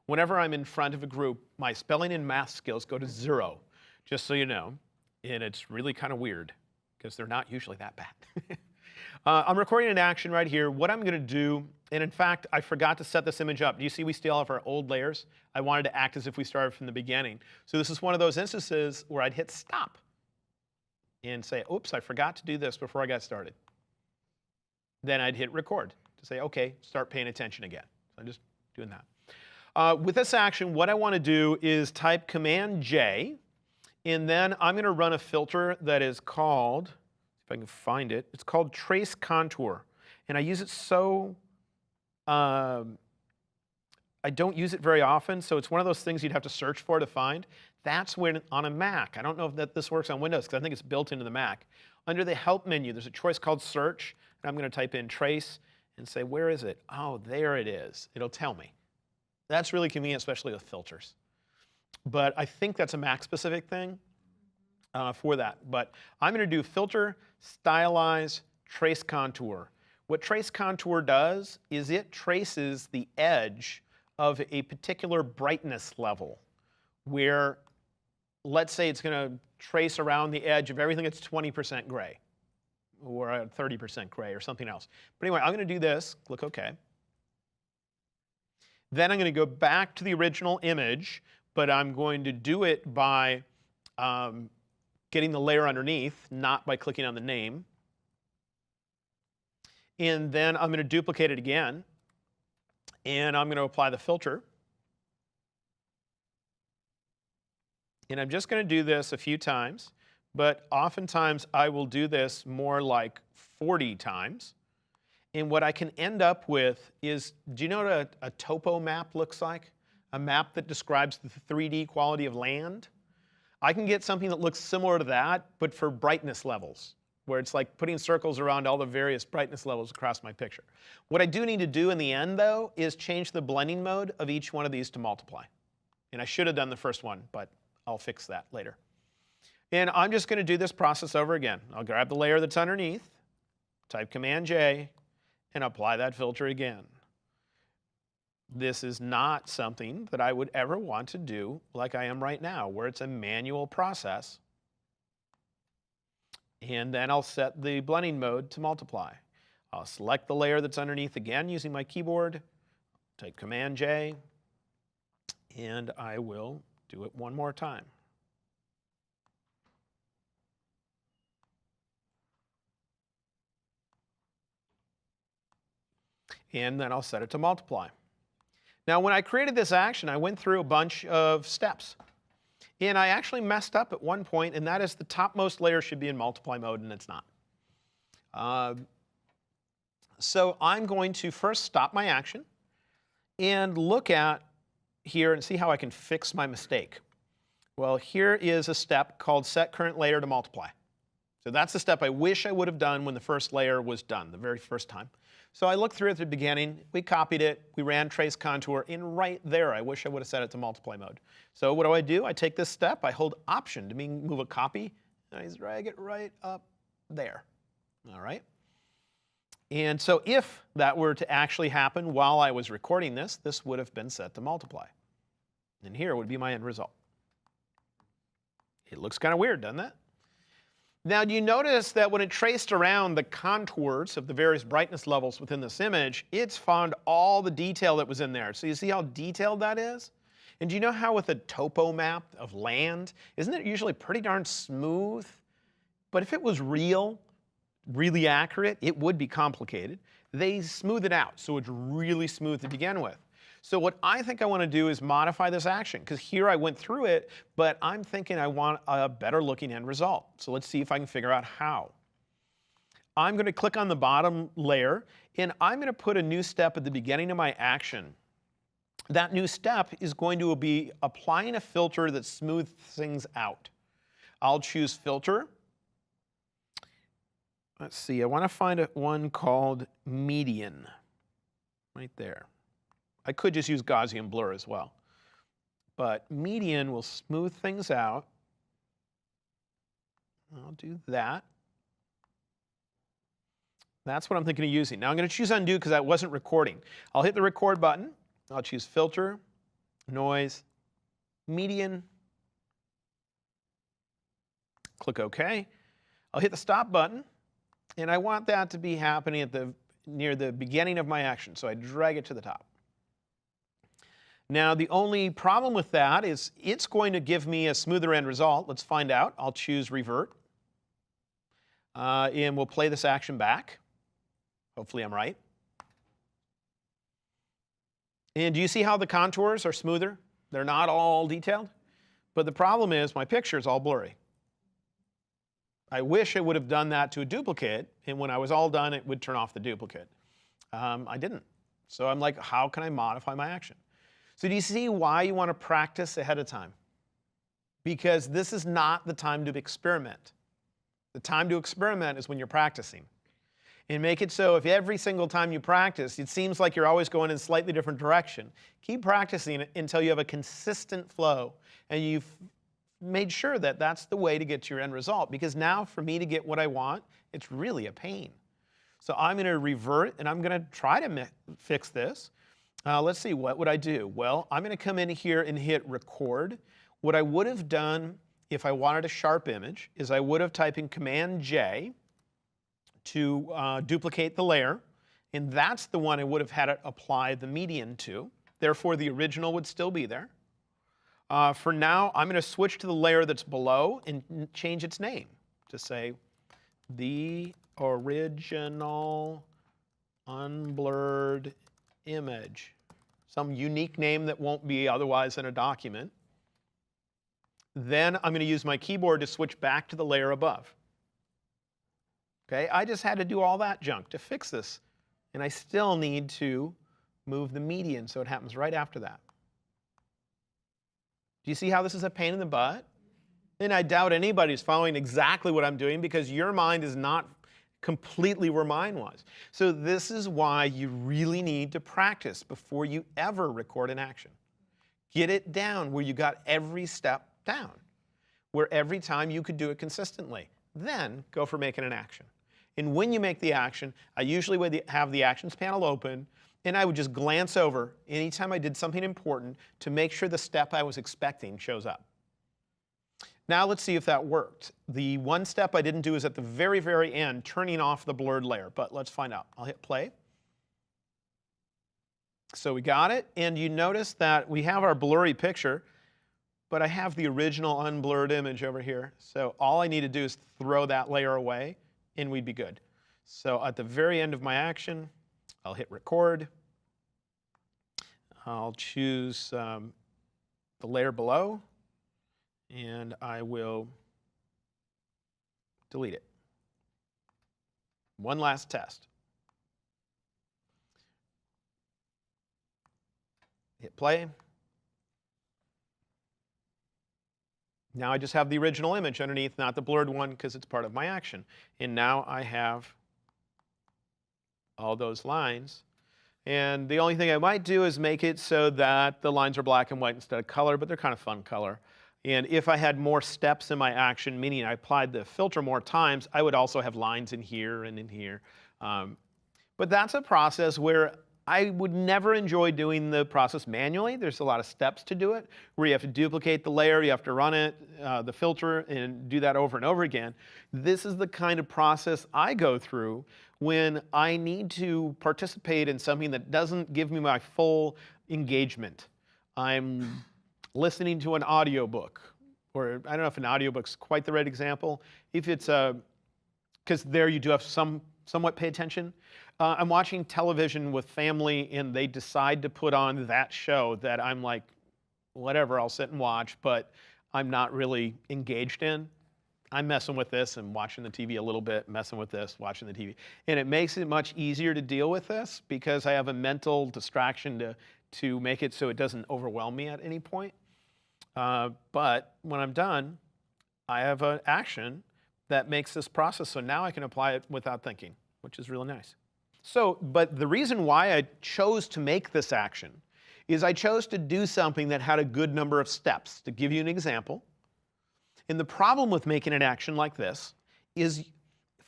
whenever I'm in front of a group, my spelling and math skills go to 0, just so you know. And it's really kind of weird, because they're not usually that bad. I'm recording an action right here. What I'm going to do, and in fact, I forgot to set this image up. Do you see we still have our old layers? I wanted to act as if we started from the beginning. So this is one of those instances where I'd hit stop and say, oops, I forgot to do this before I got started. Then I'd hit record to say, OK, start paying attention again. So I'm just doing that. With this action, what I want to do is type Command J, and then I'm going to run a filter that is called, if I can find it, it's called Trace Contour. And I use it so, I don't use it very often, so it's one of those things you'd have to search for to find. That's when on a Mac. I don't know if this works on Windows, because I think it's built into the Mac. Under the Help menu, there's a choice called Search, and I'm going to type in Trace and say, where is it? Oh, there it is. It'll tell me. That's really convenient, especially with filters. But I think that's a Mac-specific thing for that. But I'm going to do Filter, Stylize, Trace Contour. What Trace Contour does is it traces the edge of a particular brightness level, where, let's say it's going to trace around the edge of everything that's 20% gray, or 30% gray, or something else. But anyway, I'm going to do this, click OK. Then I'm going to go back to the original image, but I'm going to do it by getting the layer underneath, not by clicking on the name. And then I'm going to duplicate it again, and I'm going to apply the filter. And I'm just going to do this a few times, but oftentimes I will do this more like 40 times. And what I can end up with is, do you know what a topo map looks like? A map that describes the 3D quality of land? I can get something that looks similar to that, but for brightness levels, where it's like putting circles around all the various brightness levels across my picture. What I do need to do in the end, though, is change the blending mode of each one of these to multiply. And I should have done the first one, but I'll fix that later. And I'm just going to do this process over again. I'll grab the layer that's underneath, type Command-J, and apply that filter again. This is not something that I would ever want to do like I am right now, where it's a manual process. And then I'll set the blending mode to multiply. I'll select the layer that's underneath again using my keyboard, type Command-J, and I will do it one more time. And then I'll set it to multiply. Now, when I created this action, I went through a bunch of steps. And I actually messed up at one point, and that is the topmost layer should be in multiply mode, and it's not. So I'm going to first stop my action and look at here and see how I can fix my mistake. Well, here is a step called set current layer to multiply. So that's the step I wish I would have done when the first layer was done, the very first time. So I looked through at the beginning, we copied it, we ran trace contour, and right there I wish I would have set it to multiply mode. So what do? I take this step, I hold Option to move a copy, and I drag it right up there. All right? And so if that were to actually happen while I was recording this, this would have been set to multiply. And here would be my end result. It looks kind of weird, doesn't it? Now, do you notice that when it traced around the contours of the various brightness levels within this image, it's found all the detail that was in there. So you see how detailed that is? And do you know how with a topo map of land, isn't it usually pretty darn smooth? But if it was real, really accurate, it would be complicated. They smooth it out, so it's really smooth to begin with. So what I think I want to do is modify this action, because here I went through it, but I'm thinking I want a better looking end result. So let's see if I can figure out how. I'm going to click on the bottom layer, and I'm going to put a new step at the beginning of my action. That new step is going to be applying a filter that smooths things out. I'll choose Filter. Let's see, I want to find one called Median, right there. I could just use Gaussian blur as well. But median will smooth things out. I'll do that. That's what I'm thinking of using. Now I'm going to choose undo because I wasn't recording. I'll hit the record button. I'll choose filter, noise, median. Click OK. I'll hit the stop button. And I want that to be happening at near the beginning of my action. So I drag it to the top. Now, the only problem with that is it's going to give me a smoother end result. Let's find out. I'll choose Revert. And we'll play this action back. Hopefully I'm right. And do you see how the contours are smoother? They're not all detailed. But the problem is my picture is all blurry. I wish I would have done that to a duplicate, and when I was all done, it would turn off the duplicate. I didn't. So I'm like, how can I modify my action? So do you see why you want to practice ahead of time? Because this is not the time to experiment. The time to experiment is when you're practicing. And make it so if every single time you practice, it seems like you're always going in a slightly different direction. Keep practicing it until you have a consistent flow and you've made sure that that's the way to get to your end result. Because now for me to get what I want, it's really a pain. So I'm going to revert and I'm going to try to fix this. Let's see, what would I do? Well, I'm going to come in here and hit record. What I would have done if I wanted a sharp image is I would have typed in Command-J to duplicate the layer. And that's the one I would have had it apply the median to. Therefore, the original would still be there. For now, I'm going to switch to the layer that's below and change its name to say the original unblurred image. Some unique name that won't be otherwise in a document. Then I'm going to use my keyboard to switch back to the layer above. Okay, I just had to do all that junk to fix this. And I still need to move the median so it happens right after that. Do you see how this is a pain in the butt? And I doubt anybody's following exactly what I'm doing because your mind is not completely where mine was. So this is why you really need to practice before you ever record an action. Get it down where you got every step down, where every time you could do it consistently. Then go for making an action. And when you make the action, I usually would have the actions panel open, and I would just glance over anytime I did something important to make sure the step I was expecting shows up. Now let's see if that worked. The one step I didn't do is at the very, very end, turning off the blurred layer, but let's find out. I'll hit play. So we got it, and you notice that we have our blurry picture, but I have the original unblurred image over here. So all I need to do is throw that layer away, and we'd be good. So at the very end of my action, I'll hit record. I'll choose the layer below, and I will delete it. One last test. Hit play. Now I just have the original image underneath, not the blurred one because it's part of my action. And now I have all those lines. And the only thing I might do is make it so that the lines are black and white instead of color, but they're kind of fun color. And if I had more steps in my action, meaning I applied the filter more times, I would also have lines in here and in here. But that's a process where I would never enjoy doing the process manually. There's a lot of steps to do it, where you have to duplicate the layer, you have to run it, the filter, and do that over and over again. This is the kind of process I go through when I need to participate in something that doesn't give me my full engagement. I'm listening to an audiobook, or I don't know if an audiobook's quite the right example. If it's because there you do have somewhat pay attention. I'm watching television with family and they decide to put on that show that I'm like, whatever, I'll sit and watch, but I'm not really engaged in. I'm messing with this and watching the TV a little bit, messing with this, watching the TV. And it makes it much easier to deal with this because I have a mental distraction to make it so it doesn't overwhelm me at any point. But when I'm done, I have an action that makes this process so now I can apply it without thinking, which is really nice. So, but the reason why I chose to make this action is I chose to do something that had a good number of steps. To give you an example, and the problem with making an action like this is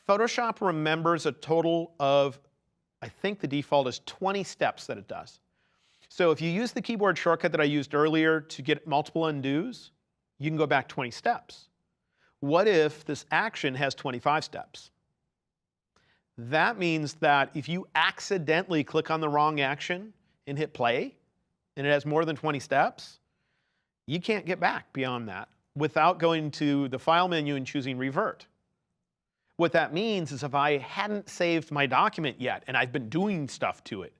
Photoshop remembers a total of, I think the default is 20 steps that it does. So if you use the keyboard shortcut that I used earlier to get multiple undos, you can go back 20 steps. What if this action has 25 steps? That means that if you accidentally click on the wrong action and hit play, and it has more than 20 steps, you can't get back beyond that without going to the File menu and choosing Revert. What that means is if I hadn't saved my document yet, and I've been doing stuff to it,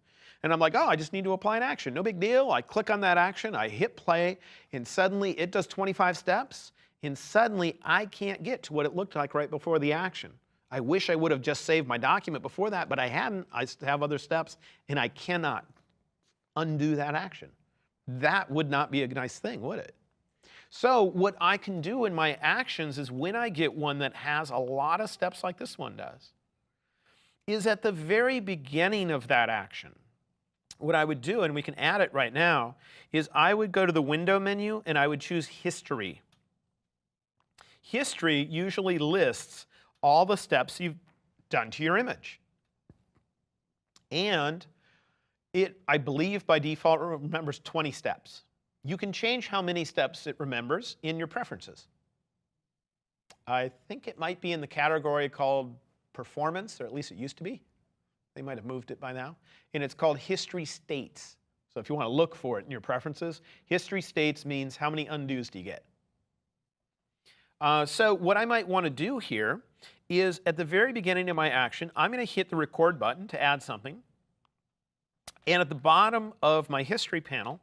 and I'm like, oh, I just need to apply an action. No big deal. I click on that action, I hit play, and suddenly it does 25 steps, and suddenly I can't get to what it looked like right before the action. I wish I would have just saved my document before that, but I hadn't. I have other steps, and I cannot undo that action. That would not be a nice thing, would it? So what I can do in my actions is when I get one that has a lot of steps like this one does, is at the very beginning of that action, what I would do, and we can add it right now, is I would go to the window menu and I would choose History. History usually lists all the steps you've done to your image. And it, I believe by default, remembers 20 steps. You can change how many steps it remembers in your preferences. I think it might be in the category called Performance, or at least it used to be. They might have moved it by now. And it's called History States. So if you want to look for it in your preferences, history states means how many undos do you get. So what I might want to do here is at the very beginning of my action, I'm going to hit the record button to add something. And at the bottom of my history panel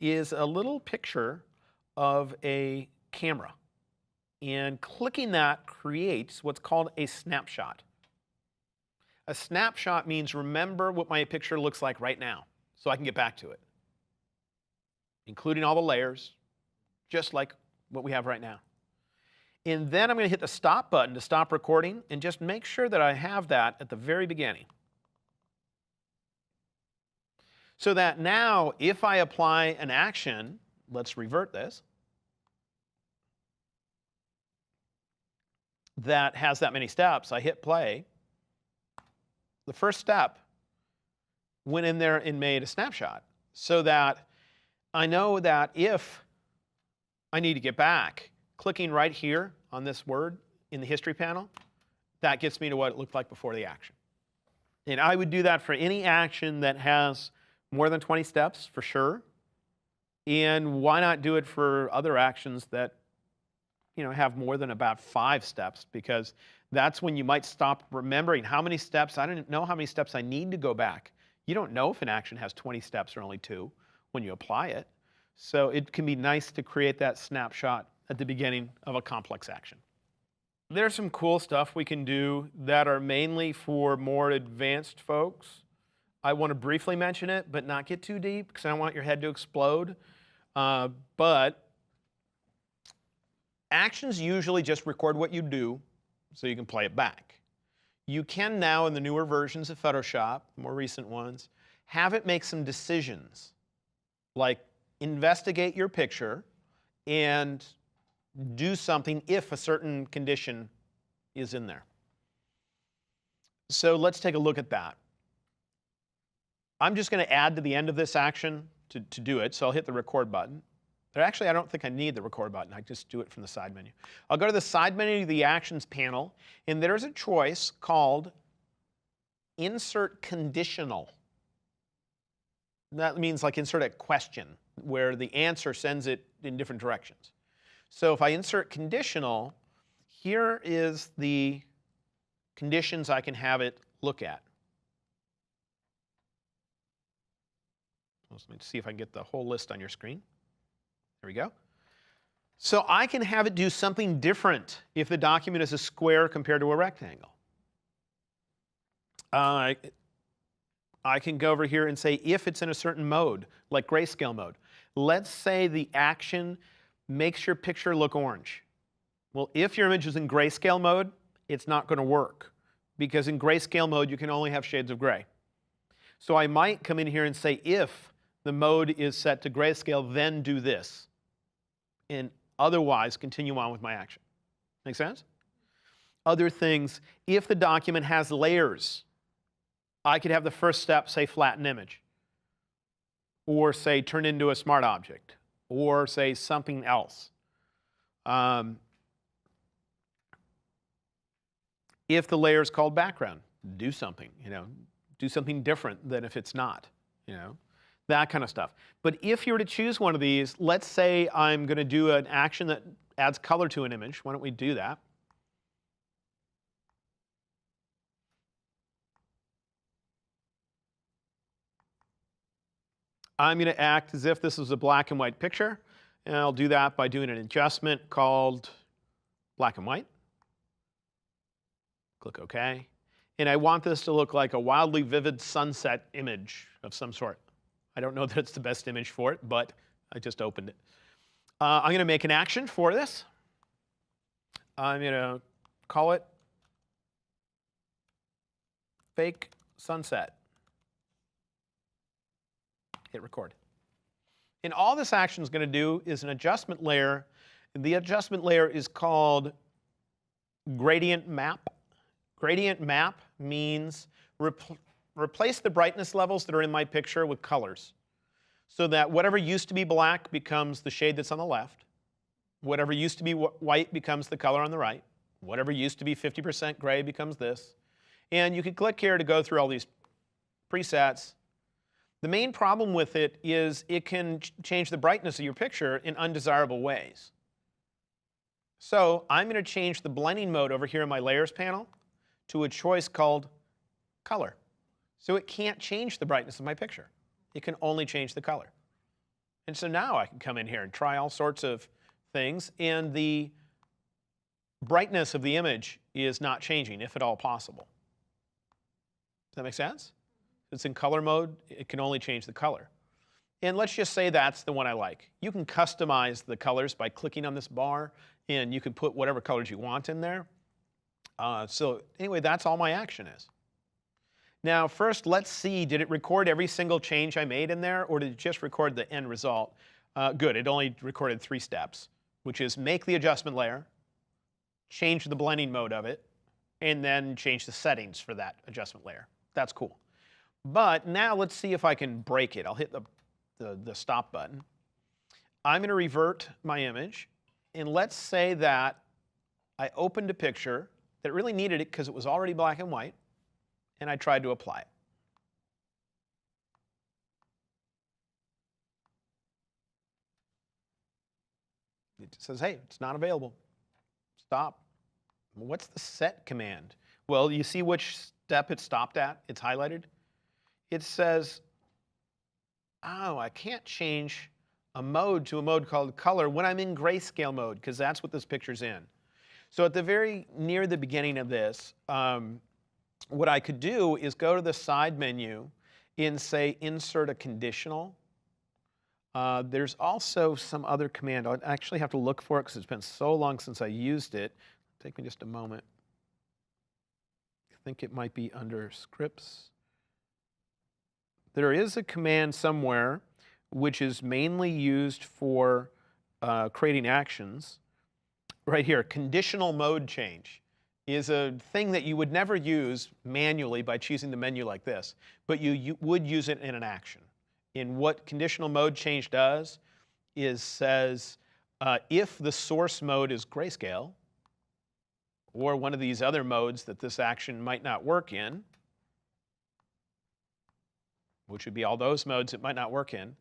is a little picture of a camera. And clicking that creates what's called a snapshot. A snapshot means remember what my picture looks like right now, so I can get back to it, including all the layers, just like what we have right now. And then I'm going to hit the stop button to stop recording and just make sure that I have that at the very beginning. So that now, if I apply an action, let's revert this, that has that many steps, I hit play, the first step went in there and made a snapshot so that I know that if I need to get back, clicking right here on this word in the history panel, that gets me to what it looked like before the action. And I would do that for any action that has more than 20 steps for sure. And why not do it for other actions that have more than about 5 steps, because that's when you might stop remembering how many steps. I don't know how many steps I need to go back. You don't know if an action has 20 steps or only 2 when you apply it. So it can be nice to create that snapshot at the beginning of a complex action. There's some cool stuff we can do that are mainly for more advanced folks. I want to briefly mention it, but not get too deep because I don't want your head to explode. But actions usually just record what you do so you can play it back. You can now, in the newer versions of Photoshop, more recent ones, have it make some decisions, like investigate your picture and do something if a certain condition is in there. So let's take a look at that. I'm just going to add to the end of this action to do it, so I'll hit the record button. But actually, I don't think I need the record button. I just do it from the side menu. I'll go to the side menu, the Actions panel, and there's a choice called Insert Conditional. That means like insert a question, where the answer sends it in different directions. So if I insert conditional, here is the conditions I can have it look at. Let me see if I can get the whole list on your screen. There we go. So I can have it do something different if the document is a square compared to a rectangle. I can go over here and say if it's in a certain mode, like grayscale mode. Let's say the action makes your picture look orange. Well, if your image is in grayscale mode, it's not going to work, because in grayscale mode you can only have shades of gray. So I might come in here and say if the mode is set to grayscale, then do this, and otherwise continue on with my action. Make sense? Other things, if the document has layers, I could have the first step say flatten image, or say turn into a smart object, or say something else. If the layer is called background, do something, do something different than if it's not, that kind of stuff. But if you were to choose one of these, let's say I'm going to do an action that adds color to an image. Why don't we do that? I'm going to act as if this is a black and white picture, and I'll do that by doing an adjustment called black and white. Click OK. And I want this to look like a wildly vivid sunset image of some sort. I don't know that it's the best image for it, but I just opened it. I'm going to make an action for this. I'm going to call it fake sunset. Hit record. And all this action is going to do is an adjustment layer. The adjustment layer is called gradient map. Gradient map means replace the brightness levels that are in my picture with colors, so that whatever used to be black becomes the shade that's on the left. Whatever used to be white becomes the color on the right. Whatever used to be 50% gray becomes this. And you can click here to go through all these presets. The main problem with it is it can change the brightness of your picture in undesirable ways. So I'm going to change the blending mode over here in my layers panel to a choice called color. So it can't change the brightness of my picture. It can only change the color. And so now I can come in here and try all sorts of things, and the brightness of the image is not changing, if at all possible. Does that make sense? If it's in color mode, it can only change the color. And let's just say that's the one I like. You can customize the colors by clicking on this bar, and you can put whatever colors you want in there. So anyway, that's all my action is. Now, first, let's see, did it record every single change I made in there, or did it just record the end result? Good, it only recorded 3 steps, which is make the adjustment layer, change the blending mode of it, and then change the settings for that adjustment layer. That's cool. But now let's see if I can break it. I'll hit the stop button. I'm going to revert my image, and let's say that I opened a picture that really needed it because it was already black and white, and I tried to apply it. It says, hey, it's not available. Stop. What's the set command? Well, you see which step it stopped at? It's highlighted. It says, oh, I can't change a mode to a mode called color when I'm in grayscale mode, because that's what this picture's in. So at the very near the beginning of this, what I could do is go to the side menu and say insert a conditional. There's also some other command. I'd actually have to look for it because it's been so long since I used it. Take me just a moment. I think it might be under scripts. There is a command somewhere which is mainly used for creating actions. Right here, conditional mode change is a thing that you would never use manually by choosing the menu like this, but you would use it in an action. And what conditional mode change does is says if the source mode is grayscale, or one of these other modes that this action might not work in, which would be all those modes it might not work in,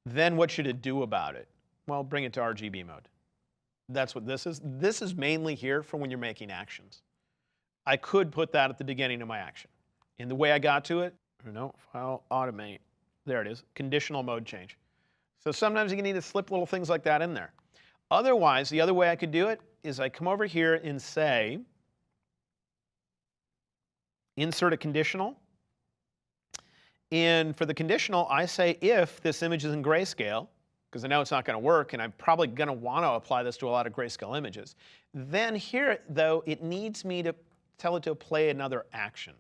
then what should it do about it? Well, bring it to RGB mode. That's what this is. This is mainly here for when you're making actions. I could put that at the beginning of my action. And the way I got to it, file, automate. There it is, conditional mode change. So sometimes you need to slip little things like that in there. Otherwise, the other way I could do it is I come over here and say, insert a conditional. And for the conditional, I say if this image is in grayscale, because I know it's not going to work, and I'm probably going to want to apply this to a lot of grayscale images. Then here, though, it needs me to tell it to play another action.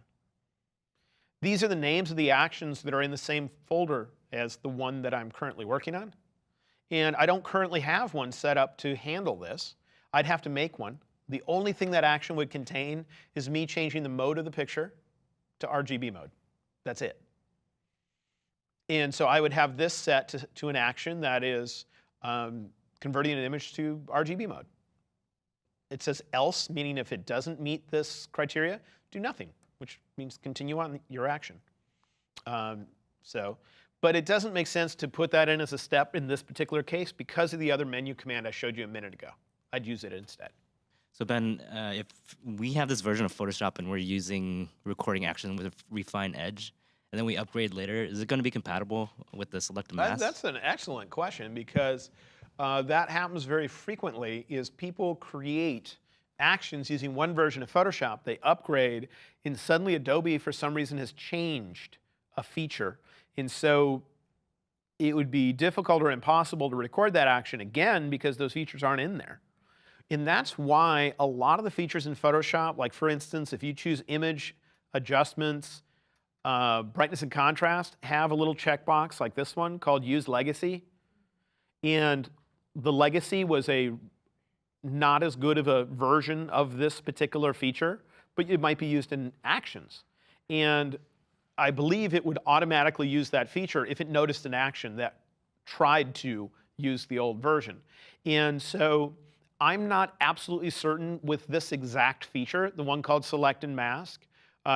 These are the names of the actions that are in the same folder as the one that I'm currently working on. And I don't currently have one set up to handle this. I'd have to make one. The only thing that action would contain is me changing the mode of the picture to RGB mode. That's it. And so I would have this set to an action that is converting an image to RGB mode. It says else, meaning if it doesn't meet this criteria, do nothing, which means continue on your action. But it doesn't make sense to put that in as a step in this particular case because of the other menu command I showed you a minute ago. I'd use it instead. So Ben, if we have this version of Photoshop and we're using recording action with a refined edge, and then we upgrade later, is it going to be compatible with the select mask? That's an excellent question, because that happens very frequently. Is people create actions using one version of Photoshop, they upgrade, and suddenly Adobe, for some reason, has changed a feature. And so it would be difficult or impossible to record that action again because those features aren't in there. And that's why a lot of the features in Photoshop, like for instance, if you choose image adjustments, brightness and contrast, have a little checkbox like this one called Use Legacy. And the legacy was not as good of a version of this particular feature, but it might be used in actions. And I believe it would automatically use that feature if it noticed an action that tried to use the old version. And so I'm not absolutely certain with this exact feature, the one called Select and Mask,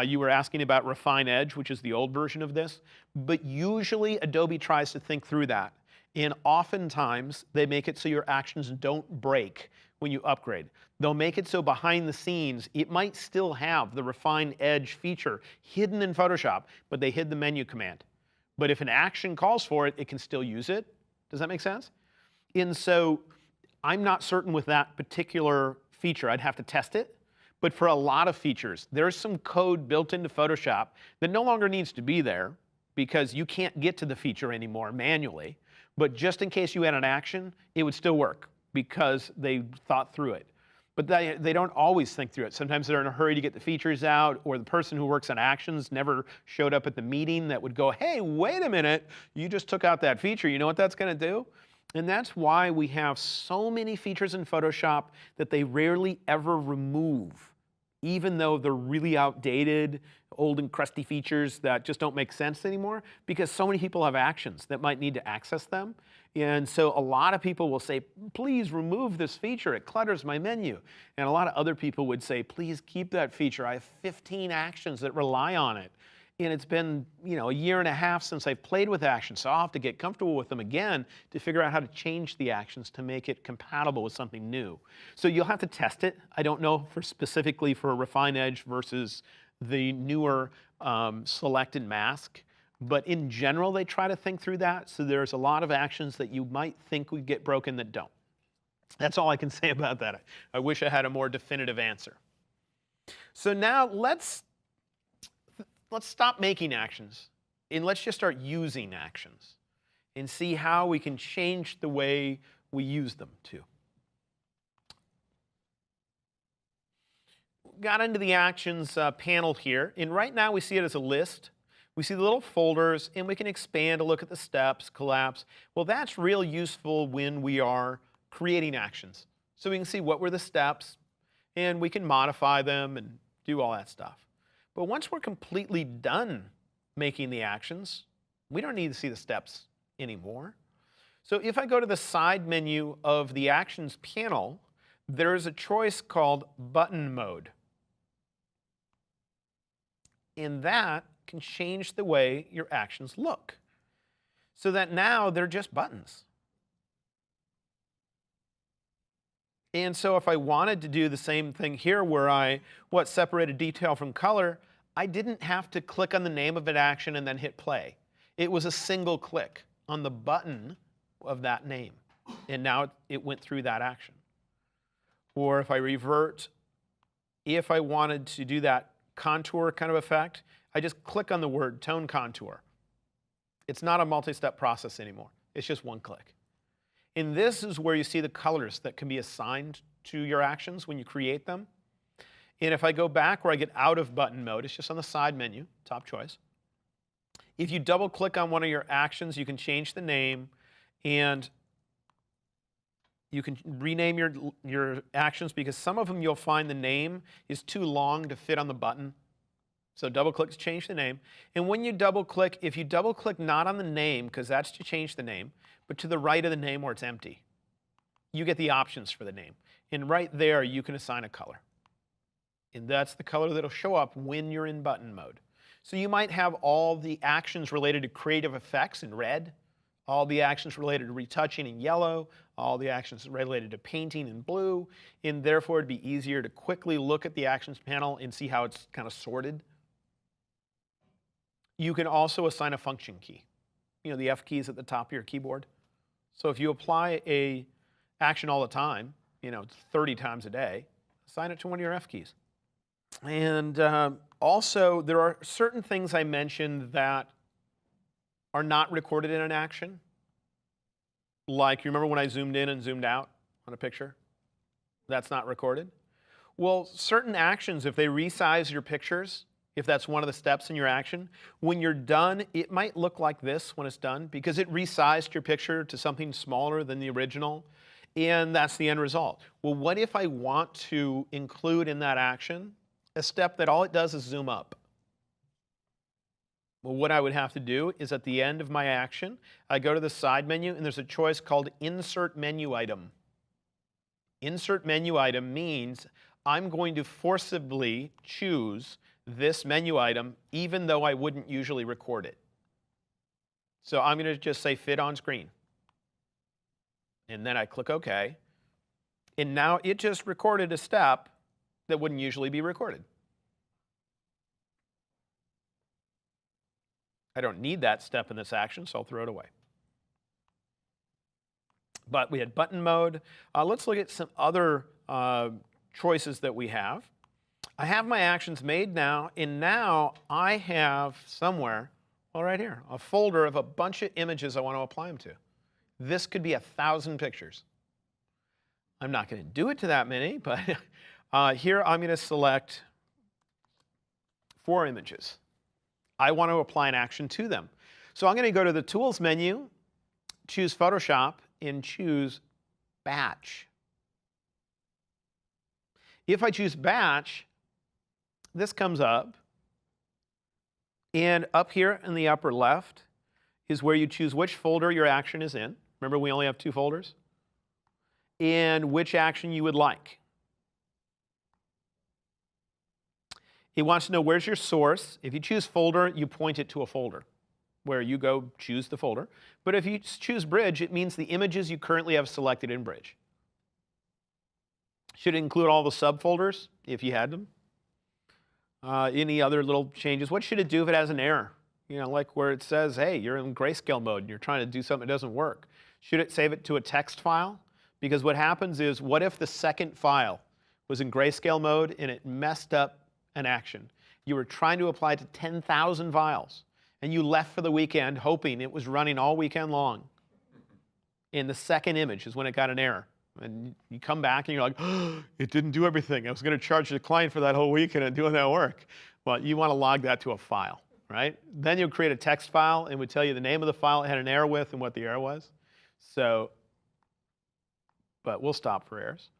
You were asking about Refine Edge, which is the old version of this. But usually Adobe tries to think through that. And oftentimes they make it so your actions don't break when you upgrade. They'll make it so behind the scenes, it might still have the Refine Edge feature hidden in Photoshop, but they hid the menu command. But if an action calls for it, it can still use it. Does that make sense? And so I'm not certain with that particular feature. I'd have to test it. But for a lot of features, there's some code built into Photoshop that no longer needs to be there because you can't get to the feature anymore manually. But just in case you had an action, it would still work because they thought through it. But they don't always think through it. Sometimes they're in a hurry to get the features out, or the person who works on actions never showed up at the meeting that would go, hey, wait a minute, you just took out that feature. You know what that's going to do? And that's why we have so many features in Photoshop that they rarely ever remove, even though they're really outdated, old and crusty features that just don't make sense anymore, because so many people have actions that might need to access them. And so a lot of people will say, please remove this feature, it clutters my menu. And a lot of other people would say, please keep that feature. I have 15 actions that rely on it. And it's been, a year and a half since I've played with actions, so I'll have to get comfortable with them again to figure out how to change the actions to make it compatible with something new. So you'll have to test it. I don't know specifically for Refine Edge versus the newer Select and Mask, but in general, they try to think through that. So there's a lot of actions that you might think would get broken that don't. That's all I can say about that. I wish I had a more definitive answer. So now let's stop making actions and let's just start using actions and see how we can change the way we use them too. Got into the actions panel here, and right now we see it as a list. We see the little folders, and we can expand to look at the steps, collapse. Well, that's real useful when we are creating actions. So we can see what were the steps, and we can modify them and do all that stuff. But once we're completely done making the actions, we don't need to see the steps anymore. So if I go to the side menu of the Actions panel, there's a choice called Button Mode. And that can change the way your actions look, so that now they're just buttons. And so if I wanted to do the same thing here where I separated detail from color, I didn't have to click on the name of an action and then hit play. It was a single click on the button of that name. And now it went through that action. Or if I revert, if I wanted to do that contour kind of effect, I just click on the word tone contour. It's not a multi-step process anymore. It's just one click. And this is where you see the colors that can be assigned to your actions when you create them. And if I go back where I get out of button mode, it's just on the side menu, top choice. If you double click on one of your actions, you can change the name, and you can rename your actions, because some of them you'll find the name is too long to fit on the button. So double click to change the name. And when you double click, if you double click not on the name, because that's to change the name, but to the right of the name where it's empty, you get the options for the name. And right there, you can assign a color. And that's the color that'll show up when you're in button mode. So you might have all the actions related to creative effects in red, all the actions related to retouching in yellow, all the actions related to painting in blue, and therefore it'd be easier to quickly look at the actions panel and see how it's kind of sorted. You can also assign a function key. The F key is at the top of your keyboard. So if you apply a action all the time, 30 times a day, assign it to one of your F keys. And also, there are certain things I mentioned that are not recorded in an action. Like, you remember when I zoomed in and zoomed out on a picture? That's not recorded. Well, certain actions, if they resize your pictures, if that's one of the steps in your action, when you're done, it might look like this when it's done, because it resized your picture to something smaller than the original, and that's the end result. Well, what if I want to include in that action a step that all it does is zoom up? Well, what I would have to do is at the end of my action, I go to the side menu, and there's a choice called Insert Menu Item. Insert Menu Item means I'm going to forcibly choose this menu item even though I wouldn't usually record it. So I'm going to just say fit on screen. And then I click OK. And now it just recorded a step that wouldn't usually be recorded. I don't need that step in this action, so I'll throw it away. But we had button mode. Let's look at some other choices that we have. I have my actions made now, and now I have somewhere, well, right here, a folder of a bunch of images I want to apply them to. This could be 1,000 pictures. I'm not going to do it to that many, but here I'm going to select 4 images. I want to apply an action to them. So I'm going to go to the Tools menu, choose Photoshop, and choose Batch. If I choose Batch, this comes up, and up here in the upper left is where you choose which folder your action is in. Remember, we only have 2 folders. And which action you would like. It wants to know where's your source. If you choose folder, you point it to a folder where you go choose the folder. But if you choose Bridge, it means the images you currently have selected in Bridge. Should it include all the subfolders if you had them? Any other little changes? What should it do if it has an error? You know, like where it says, hey, you're in grayscale mode and you're trying to do something that doesn't work. Should it save it to a text file? Because what happens is, what if the second file was in grayscale mode and it messed up an action? You were trying to apply it to 10,000 files, and you left for the weekend hoping it was running all weekend long. And the second image is when it got an error. And you come back and you're like, oh, it didn't do everything. I was going to charge the client for that whole weekend and doing that work. Well, you want to log that to a file, right? Then you'll create a text file and would tell you the name of the file it had an error with and what the error was. So, but we'll stop for errors.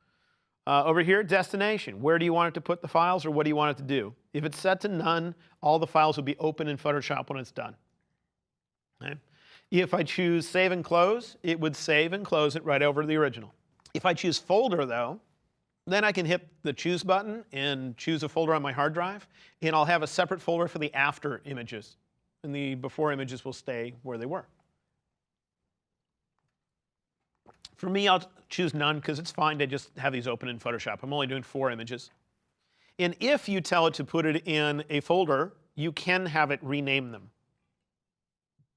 Over here, destination. Where do you want it to put the files, or what do you want it to do? If it's set to none, all the files will be open in Photoshop when it's done. Okay? If I choose save and close, it would save and close it right over the original. If I choose folder, though, then I can hit the choose button and choose a folder on my hard drive, and I'll have a separate folder for the after images, and the before images will stay where they were. For me, I'll choose none because it's fine to just have these open in Photoshop. I'm only doing 4 images. And if you tell it to put it in a folder, you can have it rename them.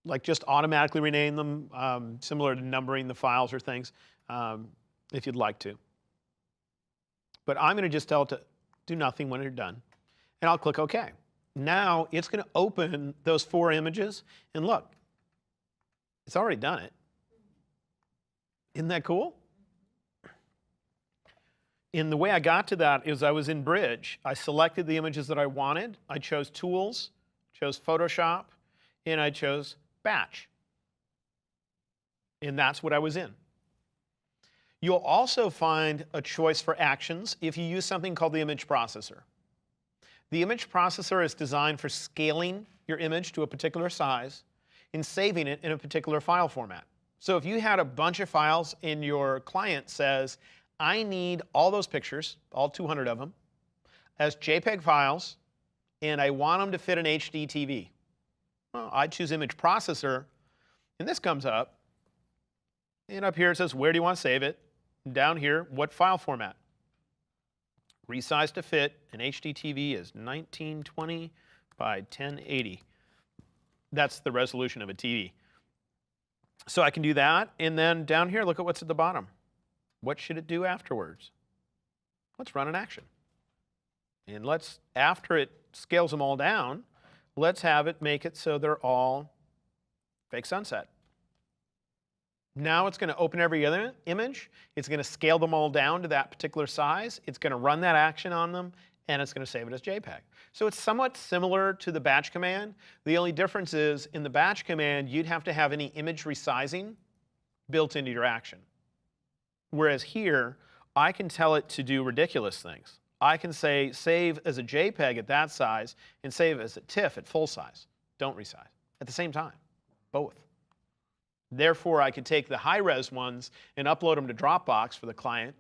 Like just automatically rename them, similar to numbering the files or things, if you'd like to. But I'm going to just tell it to do nothing when you're done. And I'll click OK. Now it's going to open those 4 images. And look, it's already done it. Isn't that cool? And the way I got to that is I was in Bridge. I selected the images that I wanted. I chose Tools, chose Photoshop, and I chose Batch. And that's what I was in. You'll also find a choice for actions if you use something called the image processor. The image processor is designed for scaling your image to a particular size and saving it in a particular file format. So if you had a bunch of files and your client says, I need all those pictures, all 200 of them, as JPEG files, and I want them to fit an HD TV. Well, I choose image processor, and this comes up. And up here it says, where do you want to save it? And down here, what file format? Resize to fit an HD TV is 1920 by 1080. That's the resolution of a TV. So I can do that, and then down here, look at what's at the bottom. What should it do afterwards? Let's run an action. And let's, after it scales them all down, let's have it make it so they're all fake sunset. Now it's going to open every other image. It's going to scale them all down to that particular size. It's going to run that action on them, and it's going to save it as JPEG. So it's somewhat similar to the batch command. The only difference is in the batch command, you'd have to have any image resizing built into your action. Whereas here, I can tell it to do ridiculous things. I can say save as a JPEG at that size and save as a TIFF at full size. Don't resize. At the same time, both. Therefore, I could take the high-res ones and upload them to Dropbox for the client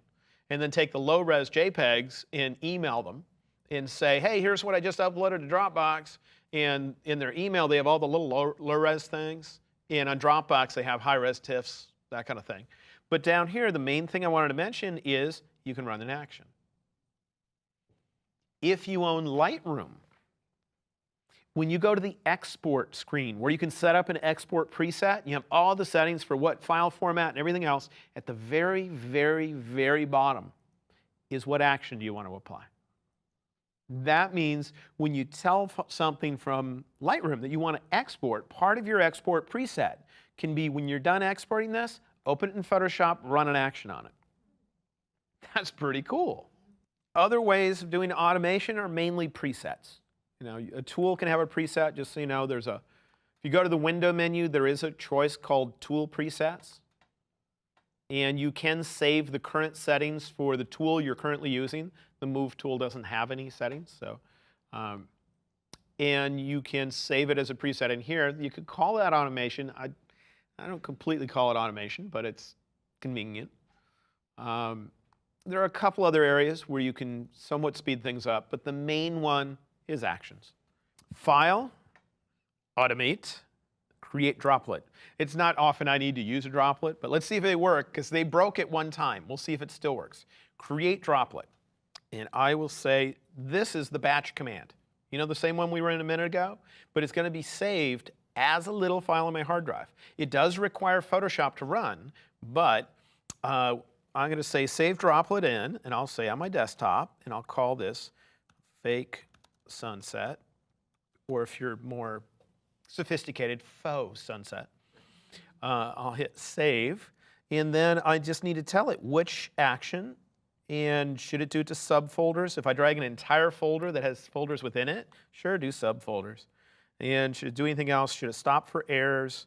and then take the low-res JPEGs and email them and say, hey, here's what I just uploaded to Dropbox. And in their email, they have all the little low-res things. And on Dropbox, they have high-res TIFFs, that kind of thing. But down here, the main thing I wanted to mention is you can run an action. If you own Lightroom, when you go to the export screen where you can set up an export preset, you have all the settings for what file format and everything else, at the very, very, very bottom is what action do you want to apply. That means when you tell something from Lightroom that you want to export, part of your export preset can be when you're done exporting this, open it in Photoshop, run an action on it. That's pretty cool. Other ways of doing automation are mainly presets. You know, a tool can have a preset, just so you know, if you go to the window menu, there is a choice called tool presets. And you can save the current settings for the tool you're currently using. The Move tool doesn't have any settings, so. And you can save it as a preset in here. You could call that automation. I don't completely call it automation, but it's convenient. There are a couple other areas where you can somewhat speed things up, but the main one is actions. File, automate, create droplet. It's not often I need to use a droplet, but let's see if they work, because they broke it one time. We'll see if it still works. Create droplet. And I will say, this is the batch command. You know, the same one we were in a minute ago? But it's going to be saved as a little file on my hard drive. It does require Photoshop to run, but I'm going to say save droplet in, and I'll say on my desktop, and I'll call this fake sunset, or if you're more sophisticated, faux sunset. I'll hit save, and then I just need to tell it which action, and should it do it to subfolders? If I drag an entire folder that has folders within it, sure, do subfolders. And should it do anything else? Should it stop for errors?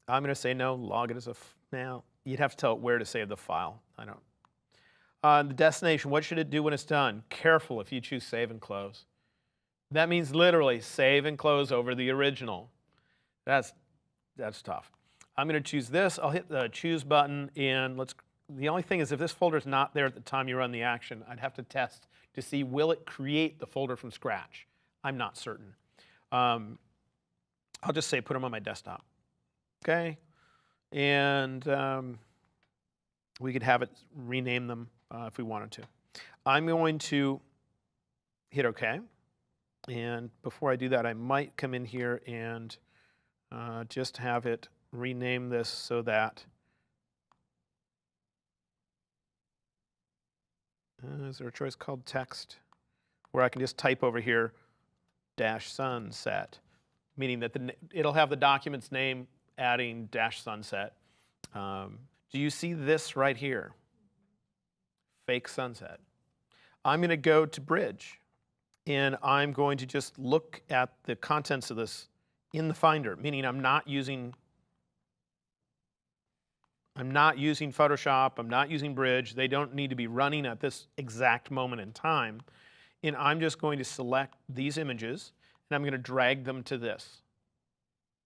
I'm going to say no, log it as now. You'd have to tell it where to save the file. I don't. The destination, what should it do when it's done? Careful if you choose save and close. That means literally save and close over the original. That's tough. I'm going to choose this. I'll hit the choose button, and the only thing is if this folder is not there at the time you run the action, I'd have to test to see will it create the folder from scratch. I'm not certain. I'll just say put them on my desktop. Okay? And we could have it rename them if we wanted to. I'm going to hit OK. And before I do that, I might come in here and just have it rename this so that, is there a choice called text? Where I can just type over here, -sunset, meaning that it'll have the document's name adding -sunset. Do you see this right here? Fake sunset. I'm going to go to Bridge. And I'm going to just look at the contents of this in the Finder, meaning I'm not using Photoshop, I'm not using Bridge. They don't need to be running at this exact moment in time. And I'm just going to select these images, and I'm going to drag them to this.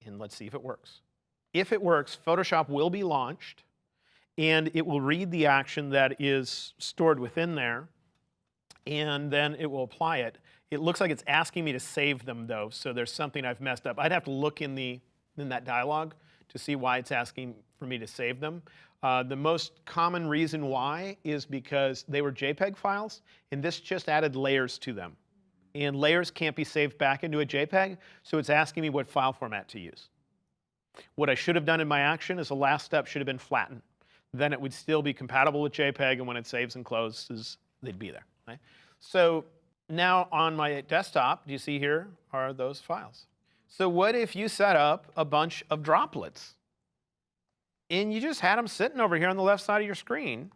And let's see if it works. If it works, Photoshop will be launched, and it will read the action that is stored within there, and then it will apply it. It looks like it's asking me to save them, though, so there's something I've messed up. I'd have to look in that dialog to see why it's asking for me to save them. The most common reason why is because they were JPEG files, and this just added layers to them. And layers can't be saved back into a JPEG, so it's asking me what file format to use. What I should have done in my action is the last step should have been flatten. Then it would still be compatible with JPEG, and when it saves and closes, they'd be there. Right? So now on my desktop, do you see here are those files. So what if you set up a bunch of droplets and you just had them sitting over here on the left side of your screen,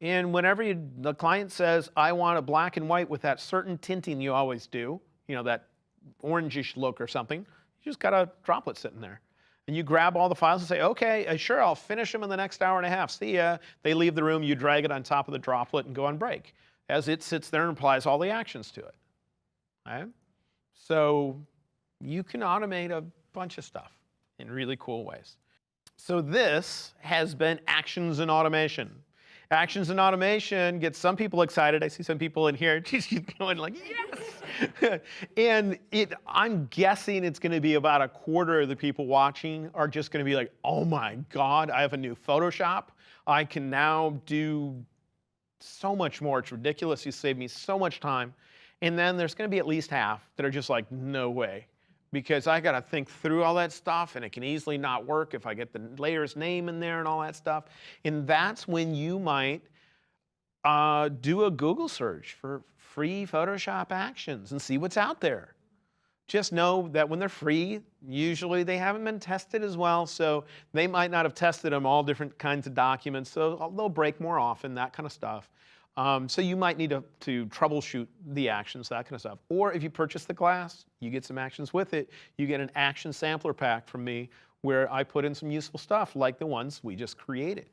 and whenever the client says, I want a black and white with that certain tinting you always do, you know, that orangish look or something, you just got a droplet sitting there. And you grab all the files and say, okay, sure, I'll finish them in the next hour and a half. See ya. They leave the room, you drag it on top of the droplet and go on break as it sits there and applies all the actions to it. Right? So you can automate a bunch of stuff in really cool ways. So this has been Actions in Automation. Actions and automation gets some people excited. I see some people in here just going like, yes. And I'm guessing it's going to be about a quarter of the people watching are just going to be like, oh my God, I have a new Photoshop. I can now do so much more. It's ridiculous. You saved me so much time. And then there's going to be at least half that are just like, no way. Because I got to think through all that stuff, and it can easily not work if I get the layer's name in there and all that stuff. And that's when you might do a Google search for free Photoshop actions and see what's out there. Just know that when they're free, usually they haven't been tested as well, so they might not have tested them all different kinds of documents, so they'll break more often, that kind of stuff. So you might need to troubleshoot the actions, that kind of stuff. Or if you purchase the class, you get some actions with it. You get an action sampler pack from me where I put in some useful stuff like the ones we just created.